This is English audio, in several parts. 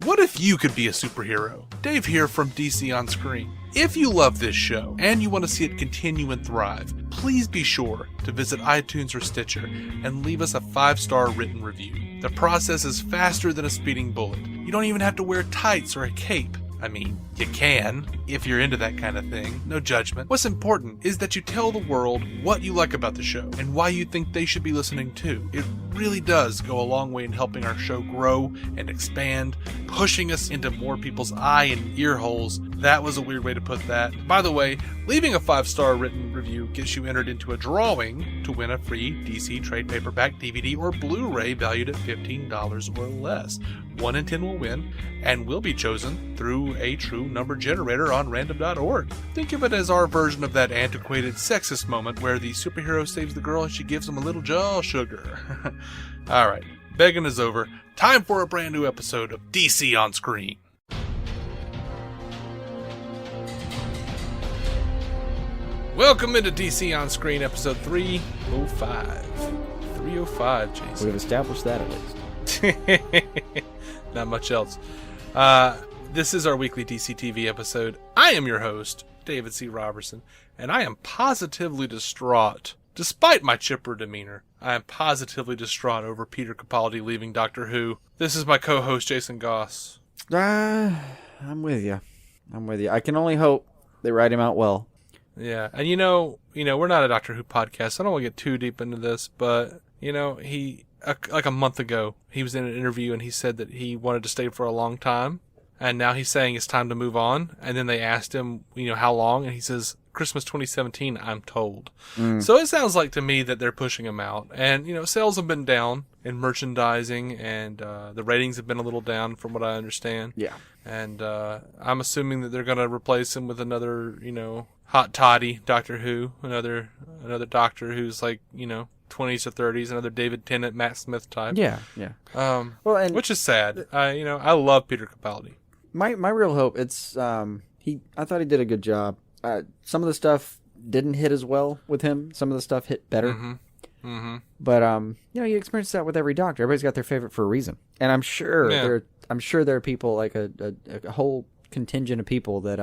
What if you could be a superhero? Dave here from DC On Screen. If you love this show and you want to see it continue and thrive, please be sure to visit iTunes or Stitcher and leave us a 5-star written review. The process is faster than a speeding bullet. You don't even have to wear tights or a cape. I mean, you can, if you're into that kind of thing. No judgment. What's important is that you tell the world what you like about the show and why you think they should be listening too. It really does go a long way in helping our show grow and expand, pushing us into more people's eye and ear holes. That was a weird way to put that. By the way, leaving a 5-star written review gets you entered into a drawing to win a free DC trade paperback, DVD, or Blu-ray valued at $15 or less. 1 in 10 will win and will be chosen through a true number generator on random.org. Think of it as our version of that antiquated sexist moment where the superhero saves the girl and she gives him a little jaw sugar. Alright, begging is over. Time for a brand new episode of DC On Screen. Welcome into DC On Screen, episode 305. 305, Jason. We've established that at least. Not much else. This is our weekly DCTV episode. I am your host, David C. Robertson, and I am positively distraught. Despite my chipper demeanor, I am positively distraught over Peter Capaldi leaving Doctor Who. This is my co-host, Jason Goss. I'm with you. I can only hope they write him out well. Yeah, and you know, we're not a Doctor Who podcast, so I don't want to get too deep into this, but, he... like a month ago, he was in an interview and he said that he wanted to stay for a long time, and now he's saying it's time to move on. And then they asked him, how long, and he says Christmas 2017, I'm told. So it sounds like to me that they're pushing him out. And sales have been down in merchandising, and the ratings have been a little down from what I understand. Yeah. And I'm assuming that they're going to replace him with another hot toddy Doctor Who, another doctor who's like 20s or 30s, another David Tennant, Matt Smith type. Yeah. Which is sad. I love Peter Capaldi. My real hope, it's I thought he did a good job. Some of the stuff didn't hit as well with him. Some of the stuff hit better. But you experience that with every doctor. Everybody's got their favorite for a reason, and I'm sure there are people like a whole contingent of people that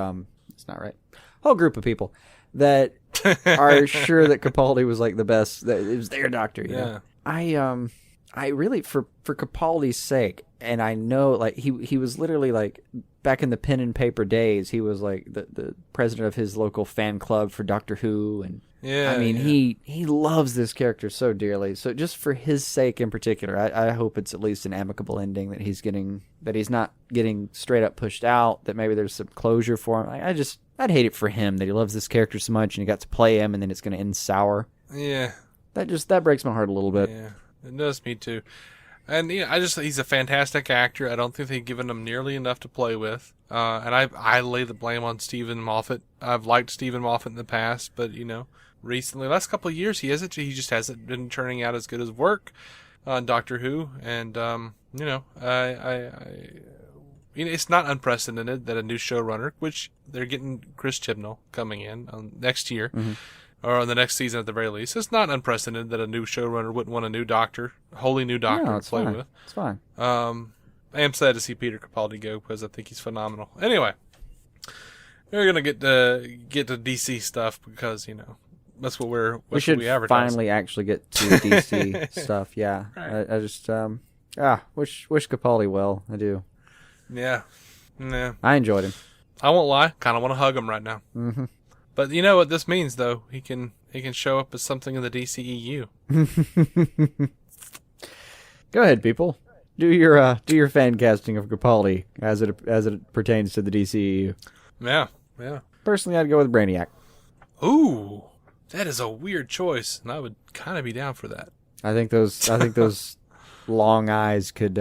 it's not right, whole group of people that are sure that Capaldi was like the best, that it was their doctor. You know? I really, for Capaldi's sake, and I know like he was literally like back in the pen and paper days, he was like the president of his local fan club for Doctor Who, and he loves this character so dearly. So just for his sake in particular, I hope it's at least an amicable ending, that he's not getting straight up pushed out, that maybe there's some closure for him. I'd hate it for him that he loves this character so much and he got to play him and then it's going to end sour. Yeah. That breaks my heart a little bit. Yeah, it does me too. And he's a fantastic actor. I don't think they've given him nearly enough to play with. And I lay the blame on Stephen Moffat. I've liked Stephen Moffat in the past, but recently, last couple of years, he just hasn't been turning out as good as work on Doctor Who. And it's not unprecedented that a new showrunner, which they're getting Chris Chibnall coming in next year, or on the next season at the very least. It's not unprecedented that a new showrunner wouldn't want a wholly new doctor to play with. It's fine. I am sad to see Peter Capaldi go because I think he's phenomenal. Anyway, we're gonna get to DC stuff because that's what we should advertise. Finally actually get to DC stuff. Yeah, right. I just wish Capaldi well. I do. Yeah. I enjoyed him. I won't lie. Kind of want to hug him right now. Mm-hmm. But you know what this means, though? He can show up as something in the DCEU. Go ahead, people. Do your fan casting of Capaldi as it pertains to the DCEU. Yeah. Personally, I'd go with Brainiac. Ooh, that is a weird choice, and I would kind of be down for that. I think those long eyes could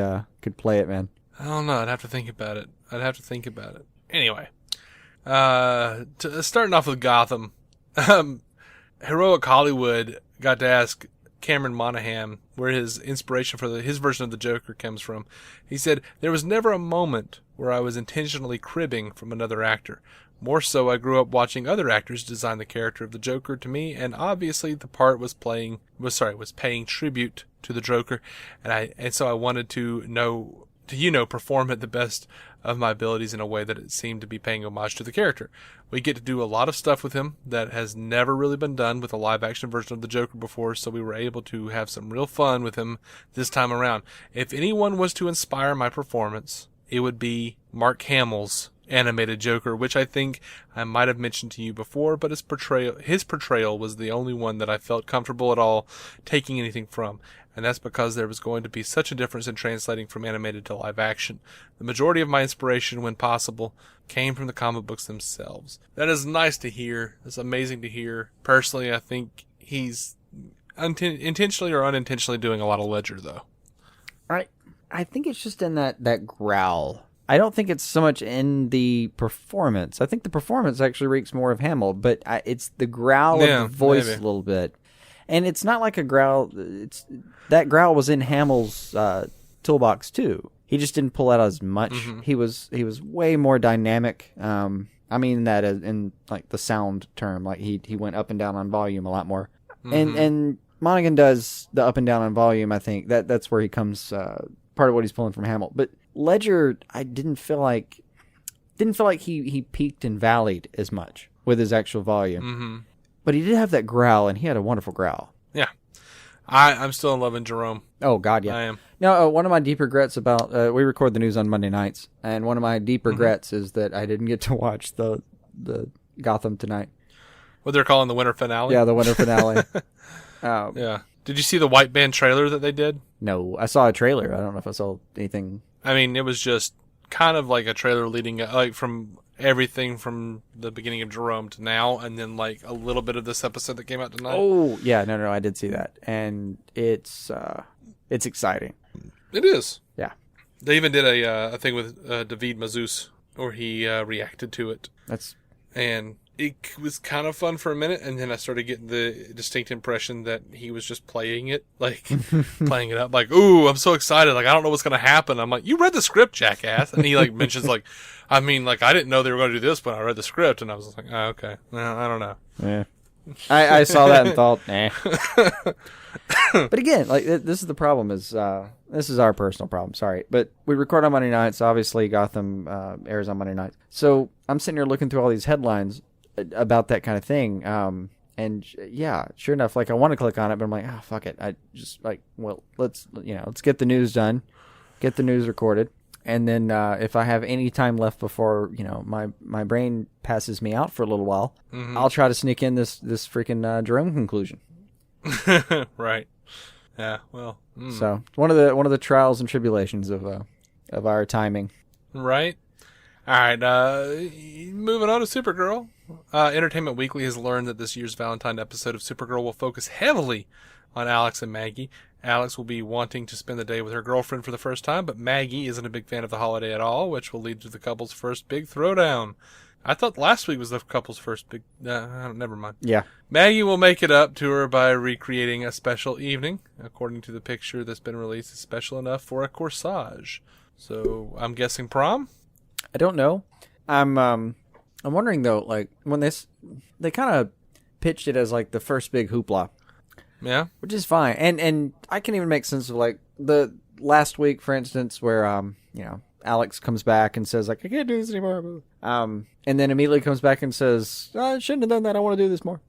play it, man. I don't know. I'd have to think about it. Anyway, starting off with Gotham, Heroic Hollywood got to ask Cameron Monaghan where his inspiration for his version of the Joker comes from. He said, "There was never a moment where I was intentionally cribbing from another actor. More so, I grew up watching other actors design the character of the Joker to me, and obviously the part was paying tribute to the Joker, and so I wanted to know perform at the best of my abilities in a way that it seemed to be paying homage to the character. We get to do a lot of stuff with him that has never really been done with a live-action version of the Joker before, so we were able to have some real fun with him this time around. If anyone was to inspire my performance, it would be Mark Hamill's animated Joker, which I think I might have mentioned to you before, but his portrayal was the only one that I felt comfortable at all taking anything from. And that's because there was going to be such a difference in translating from animated to live action. The majority of my inspiration, when possible, came from the comic books themselves. That is nice to hear. It's amazing to hear. Personally, I think he's intentionally or unintentionally doing a lot of Letscher, though. I think it's just in that growl. I don't think it's so much in the performance. I think the performance actually reeks more of Hamill, but it's the growl of the voice a little bit. And it's not like a growl. That growl was in Hamill's toolbox too. He just didn't pull out as much. Mm-hmm. He was way more dynamic. I mean that in like the sound term. Like he went up and down on volume a lot more. Mm-hmm. And Monaghan does the up and down on volume. I think that's where he comes. Part of what he's pulling from Hamill. But Letscher, I didn't feel like he peaked and valleyed as much with his actual volume. Mm-hmm. But he did have that growl, and he had a wonderful growl. Yeah. I'm still in love with Jerome. Oh, God, yeah. I am. No, one of my deep regrets about... we record the news on Monday nights, and one of my deep regrets is that I didn't get to watch the Gotham tonight. What they're calling the winter finale? Yeah, the winter finale. Yeah. Did you see the white band trailer that they did? No, I saw a trailer. I don't know if I saw anything. I mean, it was just kind of like a trailer leading, like from everything from the beginning of Jerome to now, and then like a little bit of this episode that came out tonight. Oh, yeah, no, I did see that, and it's exciting. It is. Yeah. They even did a thing with David Mazouz, where he reacted to it. And it was kind of fun for a minute, and then I started getting the distinct impression that he was just playing it, like, playing it up, like, ooh, I'm so excited, like, I don't know what's going to happen. I'm like, you read the script, jackass. And he, like, mentions, like, I mean, like, I didn't know they were going to do this when I read the script, and I was like, oh, okay, well, I don't know. Yeah. I saw that and thought, nah. But again, like, this is the problem, is this is our personal problem, sorry. But we record on Monday nights, obviously Gotham airs on Monday nights. So I'm sitting here looking through all these headlines about that kind of thing, and yeah, sure enough, like I want to click on it, but I'm like, fuck it. I just like, well, let's get the news done, get the news recorded, and then if I have any time left before my brain passes me out for a little while, I'll try to sneak in this freaking Jerome conclusion. Right. Yeah. Well. So one of the trials and tribulations of our timing. Right. All right. Moving on to Supergirl. Entertainment Weekly has learned that this year's Valentine episode of Supergirl will focus heavily on Alex and Maggie. Alex will be wanting to spend the day with her girlfriend for the first time, but Maggie isn't a big fan of the holiday at all, which will lead to the couple's first big throwdown. I thought last week was the couple's first big... never mind. Yeah. Maggie will make it up to her by recreating a special evening. According to the picture that's been released, it's special enough for a corsage. So, I'm guessing prom? I don't know. I'm wondering though, like when they kind of pitched it as like the first big hoopla. Yeah. Which is fine. And I can even make sense of like the last week, for instance, where Alex comes back and says like, I can't do this anymore. And then immediately comes back and says, I shouldn't have done that. I want to do this more.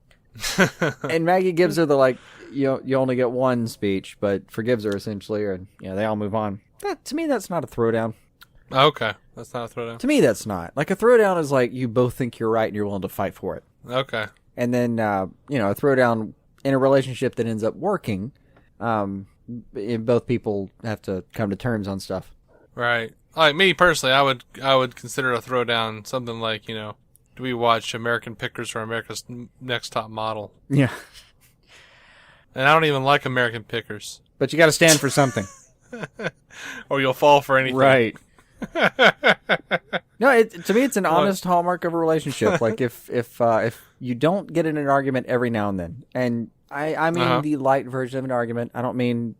And Maggie gives her the like, you only get one speech, but forgives her essentially, and they all move on. To me, that's not a throwdown. Okay, that's not a throwdown. To me, that's not. Like, a throwdown is like you both think you're right and you're willing to fight for it. Okay. And then, a throwdown in a relationship that ends up working, both people have to come to terms on stuff. Right. Like me personally, I would consider a throwdown something like, do we watch American Pickers or America's Next Top Model? Yeah. And I don't even like American Pickers. But you got to stand for something. Or you'll fall for anything. Right. No, to me, it's an honest hallmark of a relationship. Like if you don't get in an argument every now and then, and I mean the light version of an argument. I don't mean,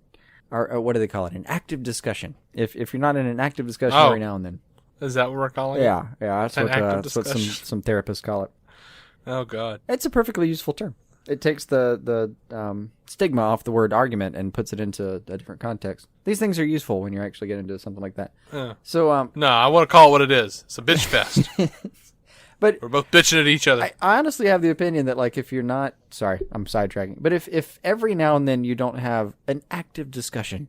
or what do they call it? An active discussion. If you're not in an active discussion every now and then. Is that what we're calling it? Yeah. That's what some therapists call it. Oh God, it's a perfectly useful term. It takes the stigma off the word argument and puts it into a different context. These things are useful when you're actually getting into something like that. So no, I want to call it what it is. It's a bitch fest. But we're both bitching at each other. I honestly have the opinion that, like, if you're not... Sorry, I'm sidetracking. But if every now and then you don't have an active discussion,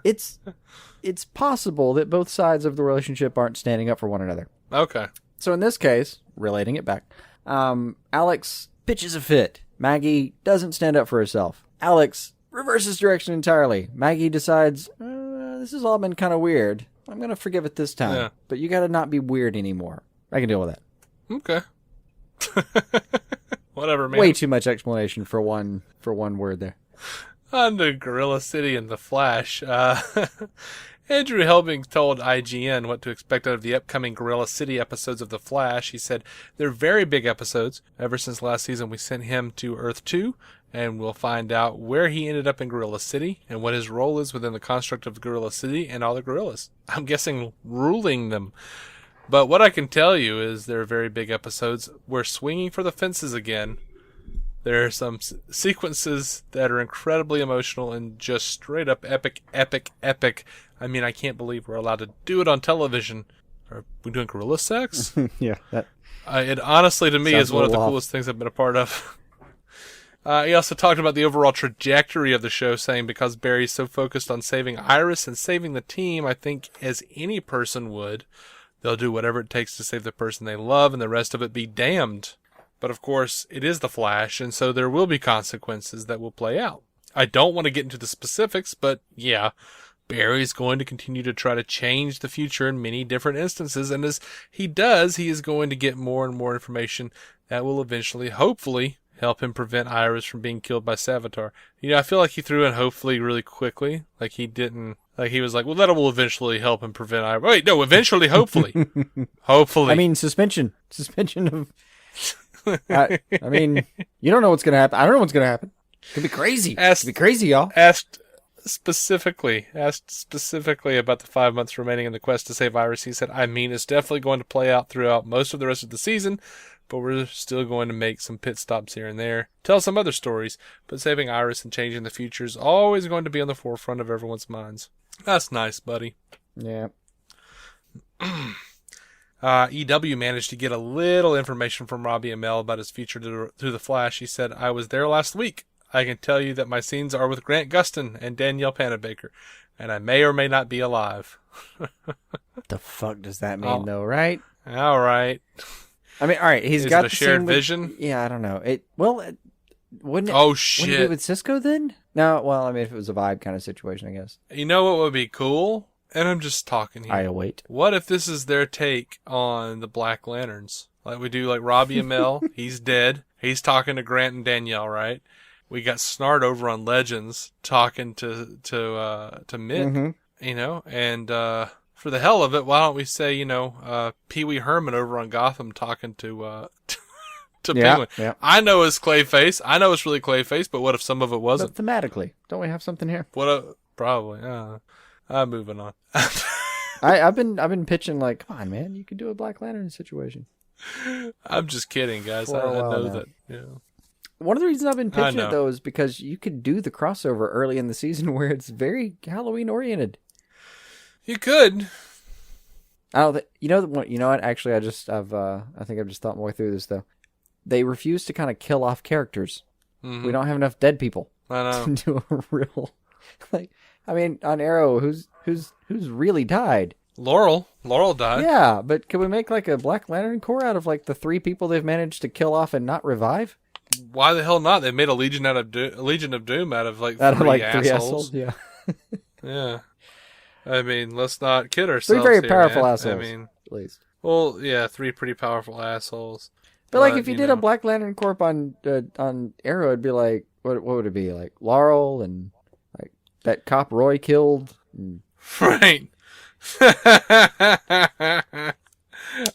it's possible that both sides of the relationship aren't standing up for one another. Okay. So in this case, relating it back, Alex pitches a fit. Maggie doesn't stand up for herself. Alex reverses direction entirely. Maggie decides, this has all been kind of weird. I'm going to forgive it this time. Yeah. But you got to not be weird anymore. I can deal with that. Okay. Whatever, man. Way too much explanation for one word there. On to Gorilla City and The Flash. Andrew Helbing told IGN what to expect out of the upcoming Gorilla City episodes of The Flash. He said, they're very big episodes. Ever since last season, we sent him to Earth 2, and we'll find out where he ended up in Gorilla City and what his role is within the construct of Gorilla City and all the gorillas. I'm guessing ruling them. But what I can tell you is they're very big episodes. We're swinging for the fences again. There are some sequences that are incredibly emotional and just straight up epic. I mean, I can't believe we're allowed to do it on television. Are we doing gorilla sex? Yeah. It honestly, to me, is one of the coolest things I've been a part of. He also talked about the overall trajectory of the show, saying because Barry's so focused on saving Iris and saving the team, I think as any person would, they'll do whatever it takes to save the person they love and the rest of it be damned. But of course, it is The Flash, and so there will be consequences that will play out. I don't want to get into the specifics, but yeah, Barry's going to continue to try to change the future in many different instances, and as he does, he is going to get more and more information that will eventually, hopefully, help him prevent Iris from being killed by Savitar. You know, I feel like he threw in hopefully really quickly, like he didn't... Like, he was like, well, that will eventually help him prevent Iris. Wait, no, eventually, hopefully. Hopefully. I mean, suspension of... I mean, you don't know what's going to happen. I don't know what's going to happen. It could be crazy. It could be crazy, y'all. Asked specifically about the 5 months remaining in the quest to save Iris. He said, I mean, it's definitely going to play out throughout most of the rest of the season, but we're still going to make some pit stops here and there, tell some other stories, but saving Iris and changing the future is always going to be on the forefront of everyone's minds. That's nice, buddy. Yeah. EW managed to get a little information from Robbie Amell about his future through The Flash. He said, I was there last week. I can tell you that my scenes are with Grant Gustin and Danielle Panabaker, and I may or may not be alive. The fuck does that mean, though, right? All right. I mean, all right, he's got the shared vision? Yeah, I don't know. Wouldn't it be with Cisco then? No, well, I mean, if it was a vibe kind of situation, I guess. You know what would be cool? And I'm just talking here. I await. What if this is their take on the Black Lanterns? Like we do, like Robbie Amell, he's dead. He's talking to Grant and Danielle, right? We got Snart over on Legends talking to Mick, you know, and for the hell of it, why don't we say, you know, Pee Wee Herman over on Gotham talking to Penguin. Yeah. I know it's Clayface. I know it's really Clayface, but what if some of it wasn't? But thematically, don't we have something here? Probably. I'm moving on. I've been pitching like, come on, man, you could do a Black Lantern situation. I'm just kidding, guys. I know that. You know. One of the reasons I've been pitching it though is because you could do the crossover early in the season where it's very Halloween oriented. You could. I don't think, you know what? Actually, I think I've just thought more through this though. They refuse to kind of kill off characters. Mm-hmm. We don't have enough dead people. I know. To do a real, like, I mean, on Arrow, who's really died? Laurel died. Yeah, but can we make like a Black Lantern Corps out of like the 3 people they've managed to kill off and not revive? Why the hell not? They made a Legion of Doom out of like three assholes. Yeah. Yeah. I mean, let's not kid ourselves. 3 very here, powerful man. assholes. I mean, at least. Well, yeah, 3 pretty powerful assholes. But like, if you did a Black Lantern Corps on Arrow, it'd be like, what would it be? Like Laurel and like that cop Roy killed. Right. I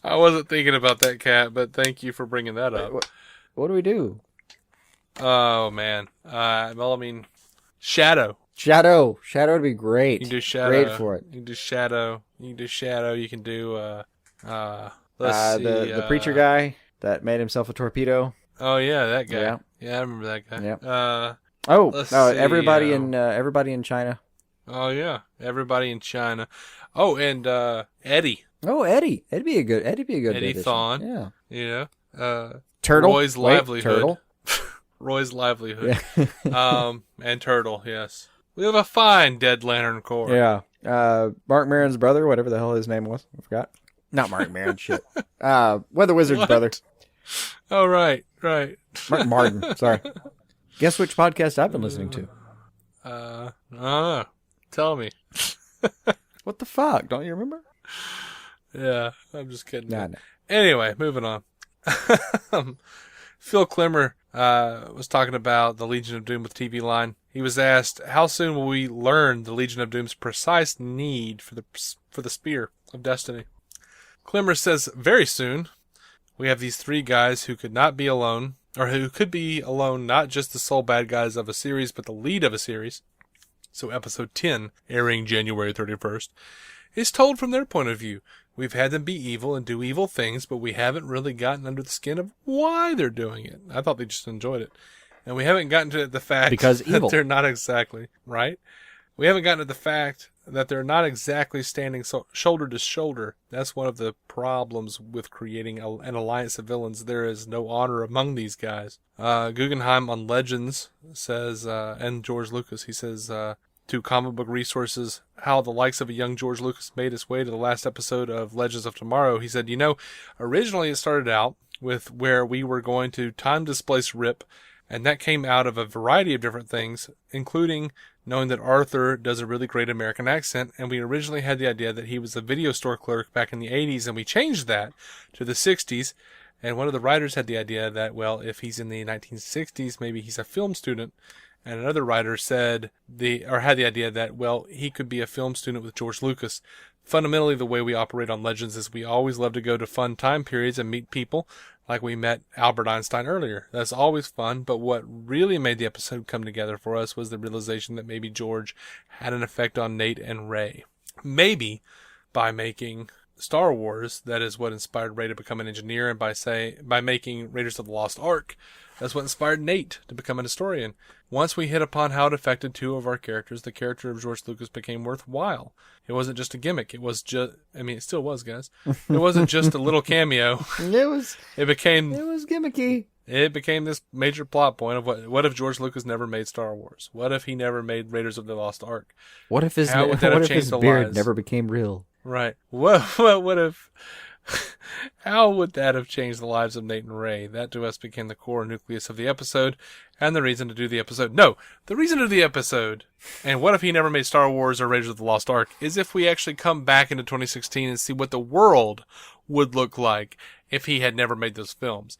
wasn't thinking about that, Cat, but thank you for bringing that up. What do we do? Oh man. Well, I mean, Shadow. Shadow would be great. You can do Shadow. Great for it. You can do Shadow. You can do the preacher guy that made himself a torpedo. Oh yeah, that guy. Yeah, I remember that guy. Yep. Everybody everybody in China. Oh yeah, everybody in China. Oh, and Eddie. Oh, Eddie. Eddie be a good Eddie addition. Thawne. Yeah. Yeah. Turtle. Roy's livelihood. Turtle. Roy's livelihood. Yeah. And Turtle. Yes. We have a fine Dead Lantern Corps. Yeah. Mark Maron's brother, whatever the hell his name was, I forgot. Not Mark Maron. Shit. Weather Wizard's brother. Oh, right. Mark Martin. Sorry. Guess which podcast I've been listening to? I don't know. Tell me. What the fuck? Don't you remember? Yeah, I'm just kidding. No. Anyway, moving on. Phil Klemmer was talking about the Legion of Doom with TV line. He was asked, how soon will we learn the Legion of Doom's precise need for the Spear of Destiny? Klemmer says, very soon. We have these 3 guys who could not be alone, or who could be alone, not just the sole bad guys of a series, but the lead of a series. So episode 10, airing January 31st, is told from their point of view. We've had them be evil and do evil things, but we haven't really gotten under the skin of why they're doing it. I thought they just enjoyed it. And we haven't gotten to the fact that they're not exactly, right? We haven't gotten to the fact that they're not exactly standing shoulder to shoulder. That's one of the problems with creating an alliance of villains. There is no honor among these guys. Guggenheim on Legends says, and George Lucas, he says, to comic book resources, how the likes of a young George Lucas made his way to the last episode of Legends of Tomorrow. He said, originally it started out with where we were going to time displace Rip, and that came out of a variety of different things, including knowing that Arthur does a really great American accent, and we originally had the idea that he was a video store clerk back in the 80s, and we changed that to the 60s, and one of the writers had the idea that, well, if he's in the 1960s, maybe he's a film student, and another writer had the idea that, well, he could be a film student with George Lucas. Fundamentally, the way we operate on Legends is we always love to go to fun time periods and meet people, like we met Albert Einstein earlier. That's always fun, but what really made the episode come together for us was the realization that maybe George had an effect on Nate and Ray. Maybe by making Star Wars, that is what inspired Ray to become an engineer, and by making Raiders of the Lost Ark, that's what inspired Nate to become an historian. Once we hit upon how it affected 2 of our characters, the character of George Lucas became worthwhile. It wasn't just a gimmick. It was it still was, guys. It wasn't just a little cameo. It became gimmicky. It became this major plot point of what if George Lucas never made Star Wars? What if he never made Raiders of the Lost Ark? What if his beard never became real? Right. What if... How would that have changed the lives of Nate and Ray? That to us became the core nucleus of the episode, and the reason to do the episode. No, the reason to do the episode, and what if he never made Star Wars or Raiders of the Lost Ark, is if we actually come back into 2016 and see what the world would look like if he had never made those films.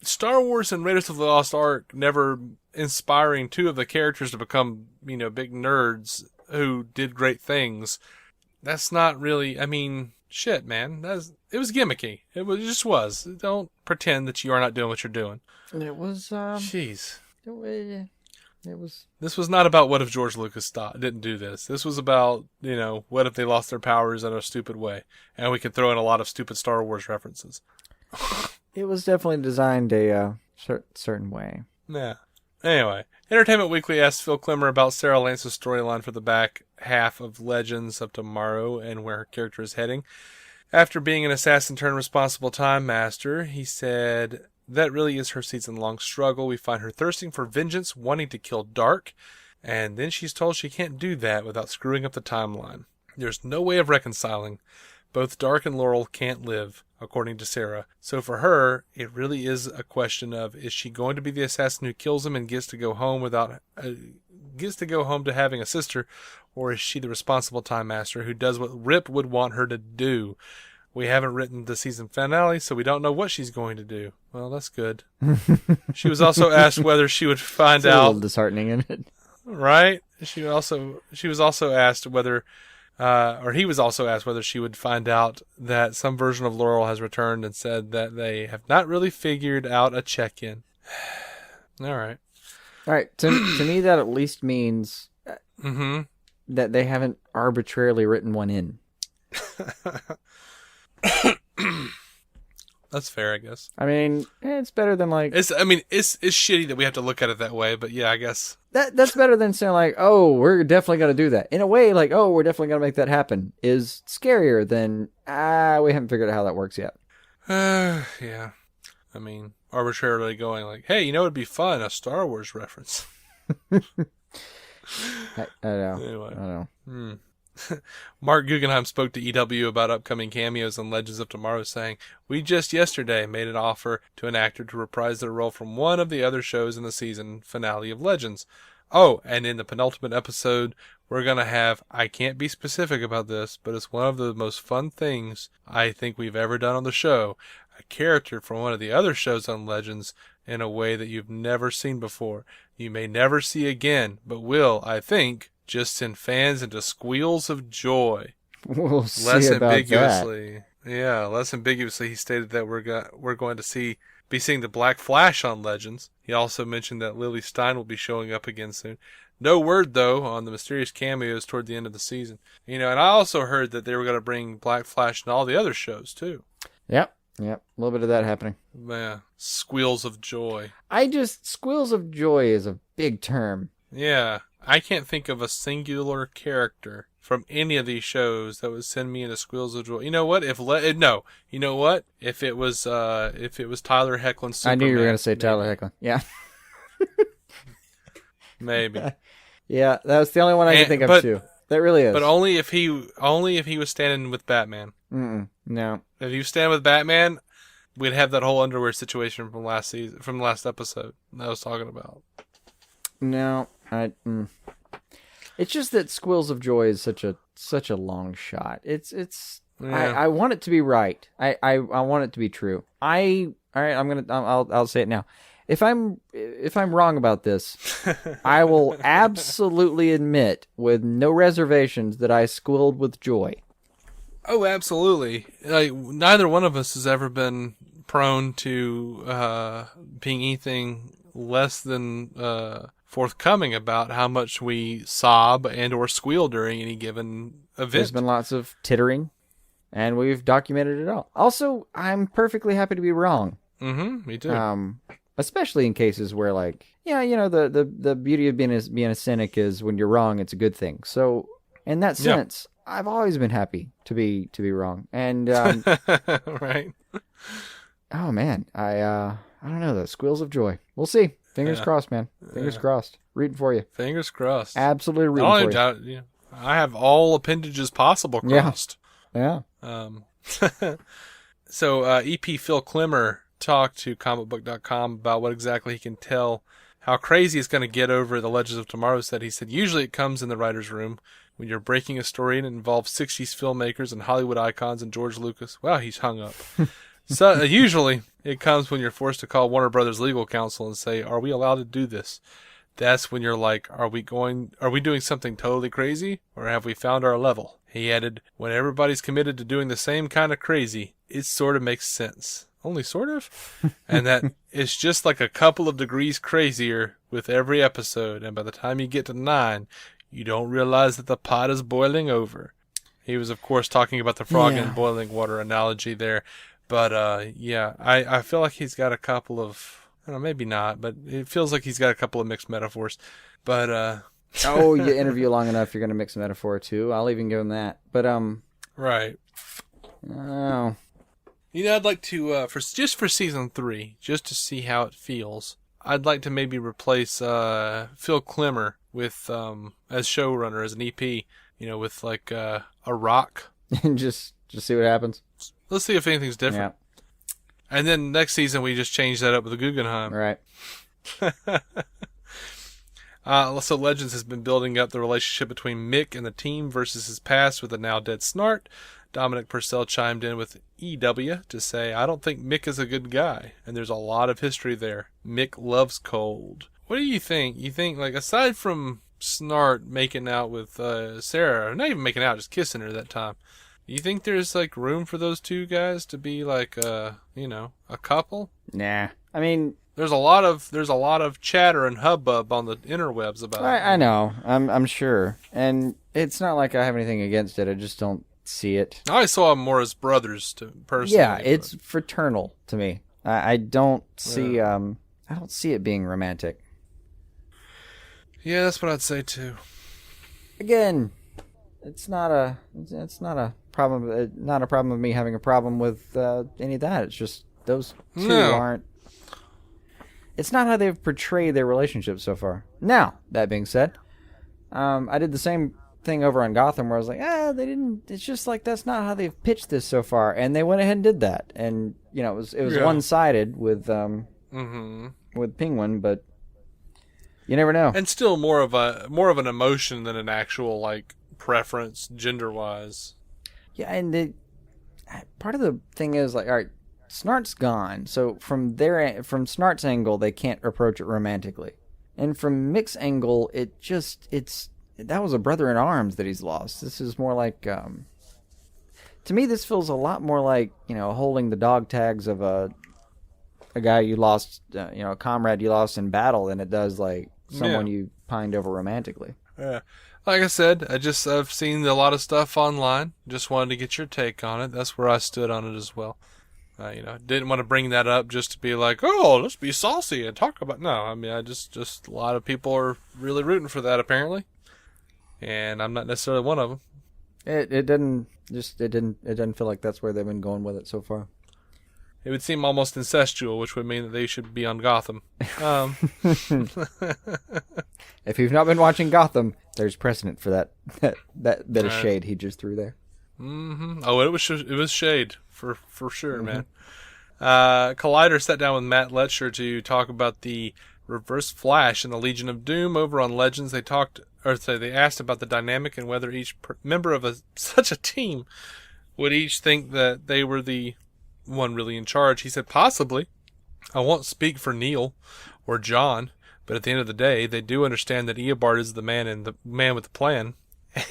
Star Wars and Raiders of the Lost Ark never inspiring 2 of the characters to become, big nerds who did great things. That's not really, shit, man. It was gimmicky. It just was. Don't pretend that you are not doing what you're doing. It was, Jeez. It was... This was not about what if George Lucas didn't do this. This was about, what if they lost their powers in a stupid way. And we could throw in a lot of stupid Star Wars references. It was definitely designed a certain way. Yeah. Anyway, Entertainment Weekly asked Phil Klemmer about Sara Lance's storyline for the back half of Legends of Tomorrow and where her character is heading. After being an assassin turned responsible time master, he said that really is her season-long struggle. We find her thirsting for vengeance, wanting to kill Dark, and then she's told she can't do that without screwing up the timeline. There's no way of reconciling. Both Dark and Laurel can't live, according to Sara. So for her, it really is a question of, is she going to be the assassin who kills him and gets to go home to having a sister, or is she the responsible time master who does what Rip would want her to do? We haven't written the season finale, so we don't know what she's going to do. Well, that's good. She was also asked whether she would find out. A little disheartening in it, right? She was also asked whether. Or he was also asked whether she would find out that some version of Laurel has returned and said that they have not really figured out a check-in. All right. To me, that at least means that they haven't arbitrarily written one in. That's fair, I guess. I mean, it's better than like... It's shitty that we have to look at it that way, but yeah, I guess. That's better than saying like, oh, we're definitely going to do that. In a way, like, oh, we're definitely going to make that happen is scarier than, we haven't figured out how that works yet. Yeah. I mean, arbitrarily going like, hey, you know it'd be fun, a Star Wars reference. I know. Anyway. I know. Mark Guggenheim spoke to EW about upcoming cameos in Legends of Tomorrow, saying, "We just yesterday made an offer to an actor to reprise their role from one of the other shows in the season finale of Legends. Oh, and in the penultimate episode, we're going to have, I can't be specific about this, but it's one of the most fun things I think we've ever done on the show. A character from one of the other shows on Legends in a way that you've never seen before. You may never see again, but will, I think, just send fans into squeals of joy." We'll see less about ambiguously. Yeah, less ambiguously, he stated that we're going to be seeing the Black Flash on Legends. He also mentioned that Lily Stein will be showing up again soon. No word, though, on the mysterious cameos toward the end of the season. And I also heard that they were going to bring Black Flash and all the other shows, too. Yep. A little bit of that happening. Yeah, squeals of joy. Squeals of joy is a big term. Yeah, I can't think of a singular character from any of these shows that would send me into squeals of joy. You know what? If it was Tyler Hoechlin Superman. I knew you were going to say Tyler Hoechlin. Yeah. Maybe. Yeah, that was the only one I could think of too. That really is. But only if he was standing with Batman. No. If he was standing with Batman, we'd have that whole underwear situation from last episode that I was talking about. No, it's just that Squills of Joy is such a long shot. Yeah. I want it to be right. I want it to be true. I'll say it now. If I'm wrong about this, I will absolutely admit with no reservations that I squealed with joy. Oh, absolutely. Like, neither one of us has ever been prone to being anything less than forthcoming about how much we sob and or squeal during any given event. There's been lots of tittering, and we've documented it all. Also, I'm perfectly happy to be wrong. Me too. Especially in cases where, like, the beauty of being a cynic is when you're wrong, it's a good thing. So, in that sense, I've always been happy to be wrong. And right. Oh man, I don't know, the squeals of joy. We'll see. Fingers crossed, man. Fingers crossed. Rooting for you. Fingers crossed. Absolutely rooting for you. I have all appendages possible crossed. Yeah. So EP Phil Klemmer talked to comicbook.com about what exactly he can tell how crazy it's going to get over the Legends of Tomorrow set. He said, usually it comes in the writer's room when you're breaking a story and it involves 60s filmmakers and Hollywood icons and George Lucas. Wow, he's hung up. So usually it comes when you're forced to call Warner Brothers legal counsel and say, are we allowed to do this? That's when you're like, are we doing something totally crazy, or have we found our level? He added, when everybody's committed to doing the same kind of crazy, it sort of makes sense. Only sort of? And that it's just like a couple of degrees crazier with every episode, and by the time you get to 9, you don't realize that the pot is boiling over. He was, of course, talking about the frog in boiling water analogy there. But, I feel like he's got a couple of, I don't know, maybe not, but it feels like he's got a couple of mixed metaphors. But, you interview long enough, you're going to mix a metaphor too. I'll even give him that. But, right. Oh. I'd like to, for season 3, just to see how it feels, I'd like to maybe replace Phil Klemmer with as showrunner, as an EP, with like a rock. And just see what happens. Let's see if anything's different. Yeah. And then next season we just change that up with the Guggenheim. Right. So Legends has been building up the relationship between Mick and the team versus his past with the now dead Snart. Dominic Purcell chimed in with EW to say, I don't think Mick is a good guy, and there's a lot of history there. Mick loves cold. What do you think? You think, like, aside from Snart making out with Sara, not even making out, just kissing her that time, do you think there's, like, room for those two guys to be, like, a couple? Nah. I mean, there's a lot of chatter and hubbub on the interwebs about it. I know. I'm sure. And it's not like I have anything against it. I just don't see it. I saw them more as brothers, personally. Yeah, it's fraternal to me. I don't see I don't see it being romantic. Yeah, that's what I'd say too. Again, it's not a problem. Not a problem with me having a problem with any of that. It's just those two aren't. It's not how they've portrayed their relationship so far. Now, that being said, I did the same thing over on Gotham where I was like, they didn't. It's just like that's not how they've pitched this so far, and they went ahead and did that, and you know it was one-sided with Penguin, but you never know. And still more of an emotion than an actual like preference gender-wise. Yeah, and part of the thing is like, all right, Snart's gone, so from Snart's angle, they can't approach it romantically, and from Mick's angle, that was a brother in arms that he's lost. This is more like, to me, this feels a lot more like, holding the dog tags of a guy you lost, a comrade you lost in battle than it does like someone you pined over romantically. Yeah. Like I said, I've seen a lot of stuff online. Just wanted to get your take on it. That's where I stood on it as well. Didn't want to bring that up just to be like, oh, let's be saucy and talk about. No, I mean, just a lot of people are really rooting for that apparently. And I'm not necessarily one of them. It didn't feel like that's where they've been going with it so far. It would seem almost incestual, which would mean that they should be on Gotham. If you've not been watching Gotham, there's precedent for that bit of shade he just threw there. Mm-hmm. Oh, it was shade for sure, man. Collider sat down with Matt Letscher to talk about the Reverse Flash and the Legion of Doom over on Legends. They asked about the dynamic and whether each member of such a team would each think that they were the one really in charge. He said, possibly. I won't speak for Neil or John, but at the end of the day, they do understand that Eobard is the man with the plan,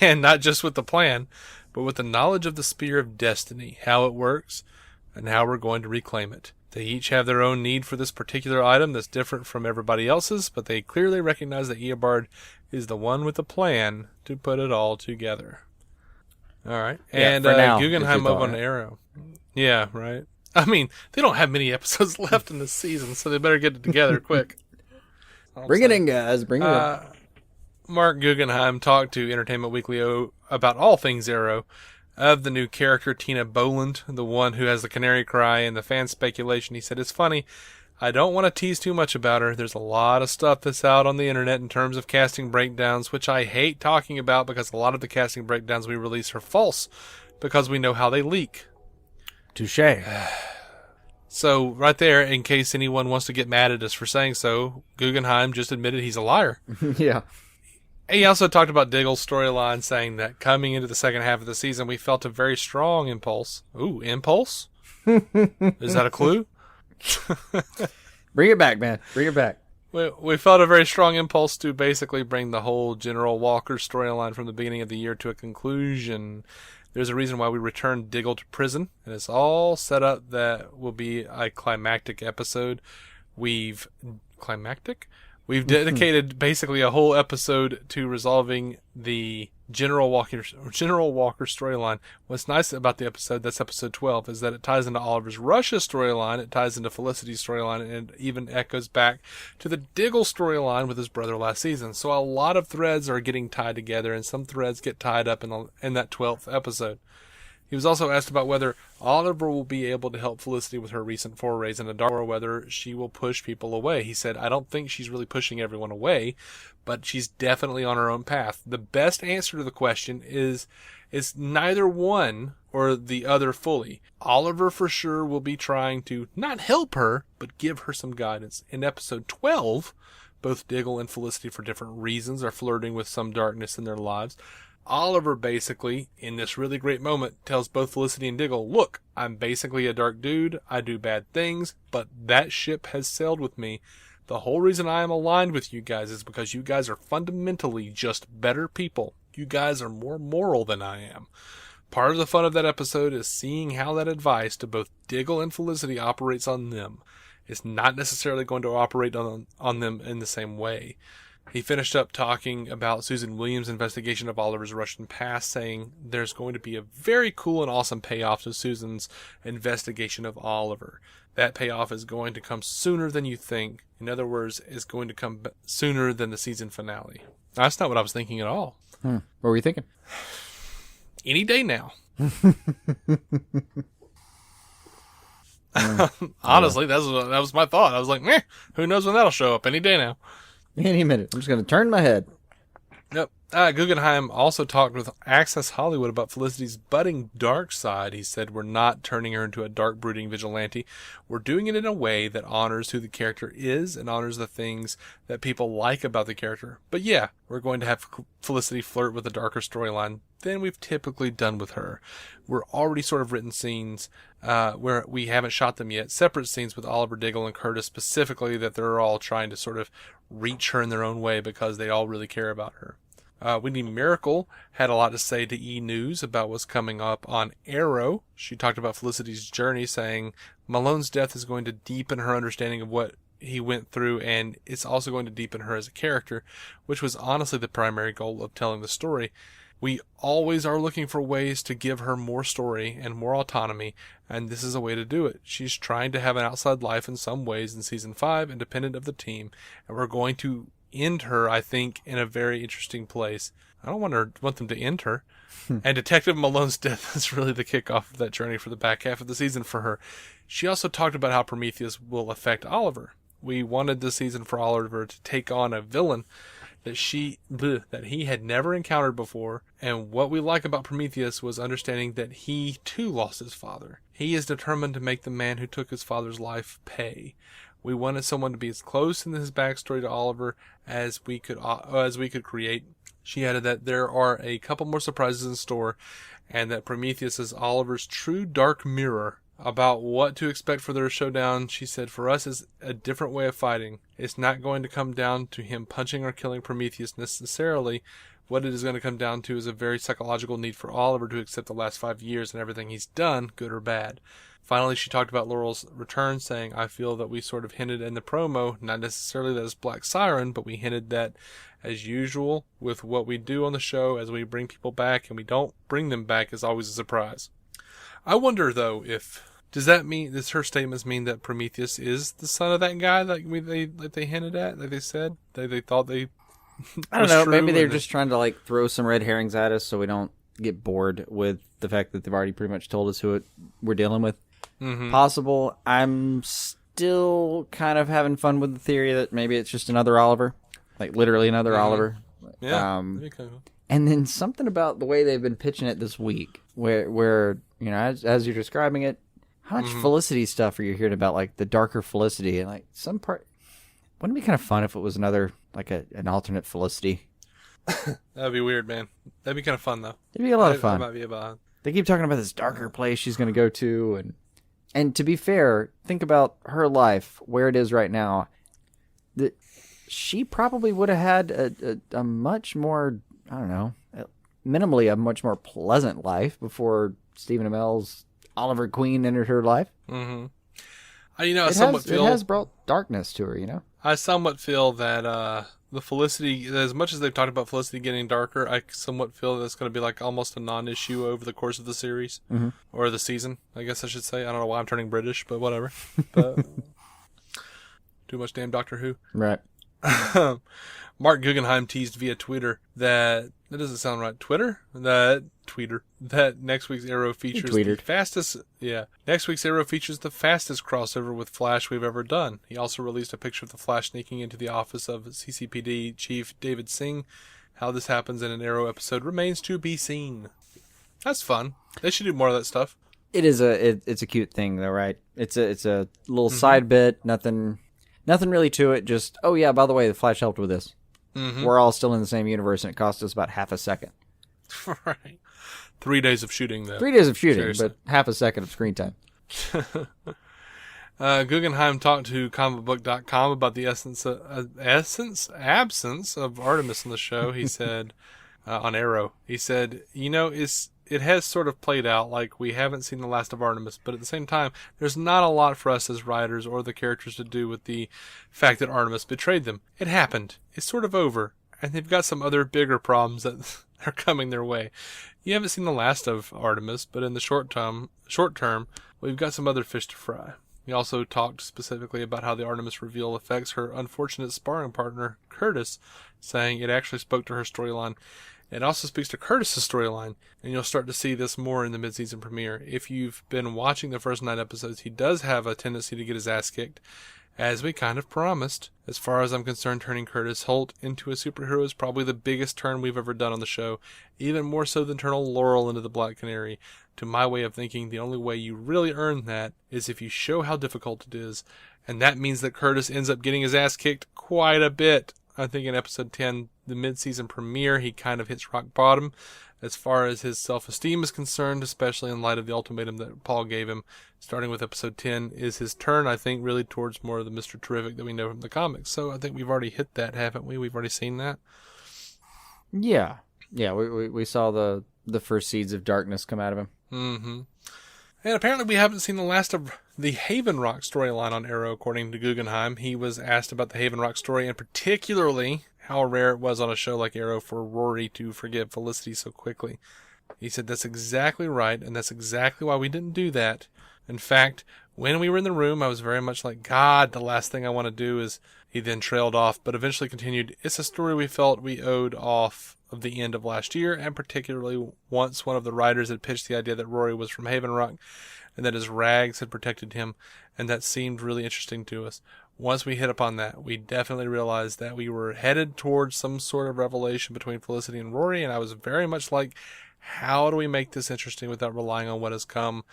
and not just with the plan, but with the knowledge of the Spear of Destiny, how it works, and how we're going to reclaim it. They each have their own need for this particular item that's different from everybody else's, but they clearly recognize that Eobard is the one with the plan to put it all together. All right. And Guggenheim up on Arrow. Yeah, right. I mean, they don't have many episodes left in this season, so they better get it together quick. Bring it in, guys. Bring it in. Mark Guggenheim talked to Entertainment Weekly about all things Arrow, of the new character Tina Boland, the one who has the canary cry, and the fan speculation. He said, it's funny. I don't want to tease too much about her. There's a lot of stuff that's out on the internet in terms of casting breakdowns, which I hate talking about because a lot of the casting breakdowns we release are false because we know how they leak. Touché. So, right there, in case anyone wants to get mad at us for saying so, Guggenheim just admitted he's a liar. Yeah. He also talked about Diggle's storyline, saying that coming into the second half of the season, we felt a very strong impulse. Ooh, impulse? Is that a clue? Bring it back, man. Bring it back. We felt a very strong impulse to basically bring the whole General Walker storyline from the beginning of the year to a conclusion. There's a reason why we returned Diggle to prison, and it's all set up that will be a climactic episode. We've dedicated basically a whole episode to resolving the General Walker storyline. What's nice about the episode, that's episode 12, is that it ties into Oliver's Russia storyline, it ties into Felicity's storyline, and it even echoes back to the Diggle storyline with his brother last season. So a lot of threads are getting tied together, and some threads get tied up in that 12th episode. He was also asked about whether Oliver will be able to help Felicity with her recent forays in the dark, or whether she will push people away. He said, I don't think she's really pushing everyone away, but she's definitely on her own path. The best answer to the question is neither one or the other fully. Oliver for sure will be trying to not help her, but give her some guidance. In episode 12, both Diggle and Felicity, for different reasons, are flirting with some darkness in their lives. Oliver basically, in this really great moment, tells both Felicity and Diggle, look, I'm basically a dark dude, I do bad things, but that ship has sailed with me. The whole reason I am aligned with you guys is because you guys are fundamentally just better people. You guys are more moral than I am. Part of the fun of that episode is seeing how that advice to both Diggle and Felicity operates on them. It's not necessarily going to operate on them in the same way. He finished up talking about Susan Williams' investigation of Oliver's Russian past, saying there's going to be a very cool and awesome payoff to Susan's investigation of Oliver. That payoff is going to come sooner than you think. In other words, it's going to come sooner than the season finale. That's not what I was thinking at all. What were you thinking? Any day now. Honestly, that was my thought. I was like, meh, who knows when that'll show up? Any day now. Any minute. I'm just going to turn my head. Yep. Guggenheim also talked with Access Hollywood about Felicity's budding dark side. He said, we're not turning her into a dark, brooding vigilante. We're doing it in a way that honors who the character is and honors the things that people like about the character. But yeah, we're going to have Felicity flirt with a darker storyline than we've typically done with her. We're already sort of written scenes where we haven't shot them yet, separate scenes with Oliver, Diggle, and Curtis specifically, that they're all trying to sort of reach her in their own way because they all really care about her. Wendy Mericle had a lot to say to E! News about what's coming up on Arrow. She talked about Felicity's journey, saying Malone's death is going to deepen her understanding of what he went through, and it's also going to deepen her as a character, which was honestly the primary goal of telling the story. We always are looking for ways to give her more story and more autonomy, and this is a way to do it. She's trying to have an outside life in some ways in Season 5, independent of the team, and we're going to end her, I think, in a very interesting place. I don't want them to end her. And Detective Malone's death is really the kickoff of that journey for the back half of the season for her. She also talked about how Prometheus will affect Oliver. We wanted this season for Oliver to take on a villain that he had never encountered before, and what we like about Prometheus was understanding that he too lost his father. He is determined to make the man who took his father's life pay. We wanted someone to be as close in his backstory to Oliver as we could create. She added that there are a couple more surprises in store, and that Prometheus is Oliver's true dark mirror. About what to expect for their showdown, she said, for us is a different way of fighting. It's not going to come down to him punching or killing Prometheus necessarily. What it is going to come down to is a very psychological need for Oliver to accept the last 5 years and everything he's done, good or bad. Finally, she talked about Laurel's return, saying, I feel that we sort of hinted in the promo, not necessarily that it's Black Siren, but we hinted that, as usual, with what we do on the show, as we bring people back and we don't bring them back, is always a surprise. I wonder, though, does her statements mean that Prometheus is the son of that guy that they hinted at, that they said, that they thought they I don't know, maybe they're just trying to throw some red herrings at us so we don't get bored with the fact that they've already pretty much told us who we're dealing with. Mm-hmm. Possible. I'm still kind of having fun with the theory that maybe it's just another Oliver, literally another Oliver. Yeah. And then something about the way they've been pitching it this week, where as you're describing it, how much Felicity stuff are you hearing about, the darker Felicity, and some part. Wouldn't it be kind of fun if it was another an alternate Felicity? That'd be weird, man. That'd be kind of fun, though. It'd be a lot of fun. Might be about. They keep talking about this darker place she's going to go to, and to be fair, think about her life, where it is right now. That she probably would have had a much more, I don't know, minimally a much more pleasant life before Stephen Amell's Oliver Queen entered her life. Mm-hmm. It has brought darkness to her, I somewhat feel that the Felicity, as much as they've talked about Felicity getting darker, I somewhat feel that it's going to be almost a non-issue over the course of the series, or the season, I guess I should say. I don't know why I'm turning British, but whatever. But, too much damn Doctor Who. Right. Mark Guggenheim teased via Twitter that doesn't sound right. That next week's Arrow features the fastest. Yeah, next week's Arrow features the fastest crossover with Flash we've ever done. He also released a picture of the Flash sneaking into the office of CCPD Chief David Singh. How this happens in an Arrow episode remains to be seen. That's fun. They should do more of that stuff. It is it's a cute thing though, right? It's a little side bit. Nothing really to it. Just by the way, the Flash helped with this. Mm-hmm. We're all still in the same universe, and it cost us about half a second. Right. 3 days of shooting, though. 3 days of shooting, seriously. But half a second of screen time. Guggenheim talked to comicbook.com about the absence of Artemis in the show. He said, on Arrow, he said, it has sort of played out like we haven't seen the last of Artemis, but at the same time, there's not a lot for us as writers or the characters to do with the fact that Artemis betrayed them. It happened. It's sort of over. And they've got some other bigger problems that are coming their way. You haven't seen the last of Artemis, but in the short term, we've got some other fish to fry. He also talked specifically about how the Artemis reveal affects her unfortunate sparring partner, Curtis, saying it actually spoke to her storyline. It also speaks to Curtis's storyline, and you'll start to see this more in the mid-season premiere. If you've been watching the first 9 episodes, he does have a tendency to get his ass kicked, as we kind of promised. As far as I'm concerned, turning Curtis Holt into a superhero is probably the biggest turn we've ever done on the show, even more so than turning Laurel into the Black Canary. To my way of thinking, the only way you really earn that is if you show how difficult it is, and that means that Curtis ends up getting his ass kicked quite a bit. I think in episode 10, the mid-season premiere, he kind of hits rock bottom as far as his self-esteem is concerned, especially in light of the ultimatum that Paul gave him. Starting with episode 10 is his turn, I think, really towards more of the Mr. Terrific that we know from the comics. So I think we've already hit that, haven't we? We've already seen that. Yeah. Yeah, we saw the first seeds of darkness come out of him. Mm-hmm. And apparently we haven't seen the last of the Havenrock storyline on Arrow, according to Guggenheim. He was asked about the Havenrock story, and particularly how rare it was on a show like Arrow for Rory to forgive Felicity so quickly. He said that's exactly right, and that's exactly why we didn't do that. In fact, when we were in the room, I was very much like, God, the last thing I want to do is... He then trailed off, but eventually continued, it's a story we felt we owed off of the end of last year, and particularly once one of the writers had pitched the idea that Rory was from Havenrock, and that his rags had protected him, and that seemed really interesting to us. Once we hit upon that, we definitely realized that we were headed towards some sort of revelation between Felicity and Rory, and I was very much like, how do we make this interesting without relying on what has become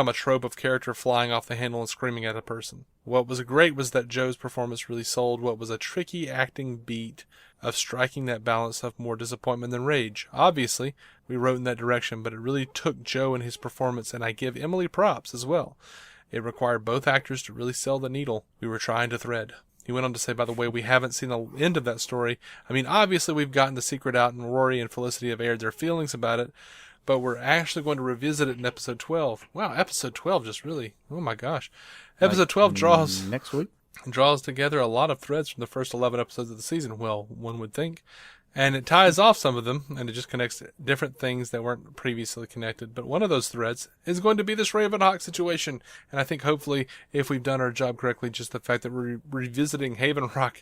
a trope of character flying off the handle and screaming at a person? What was great was that Joe's performance really sold what was a tricky acting beat of striking that balance of more disappointment than rage. Obviously, we wrote in that direction, but it really took Joe and his performance, and I give Emily props as well. It required both actors to really sell the needle we were trying to thread. He went on to say, by the way, we haven't seen the end of that story. I mean, obviously we've gotten the secret out, and Rory and Felicity have aired their feelings about it, but we're actually going to revisit it in episode 12. Wow, episode 12 just really, oh my gosh. Episode 12 draws... Next week? Draws together a lot of threads from the first 11 episodes of the season, well, one would think. And it ties off some of them, and it just connects different things that weren't previously connected. But one of those threads is going to be this Ravenhawk situation. And I think hopefully, if we've done our job correctly, just the fact that we're revisiting Havenrock,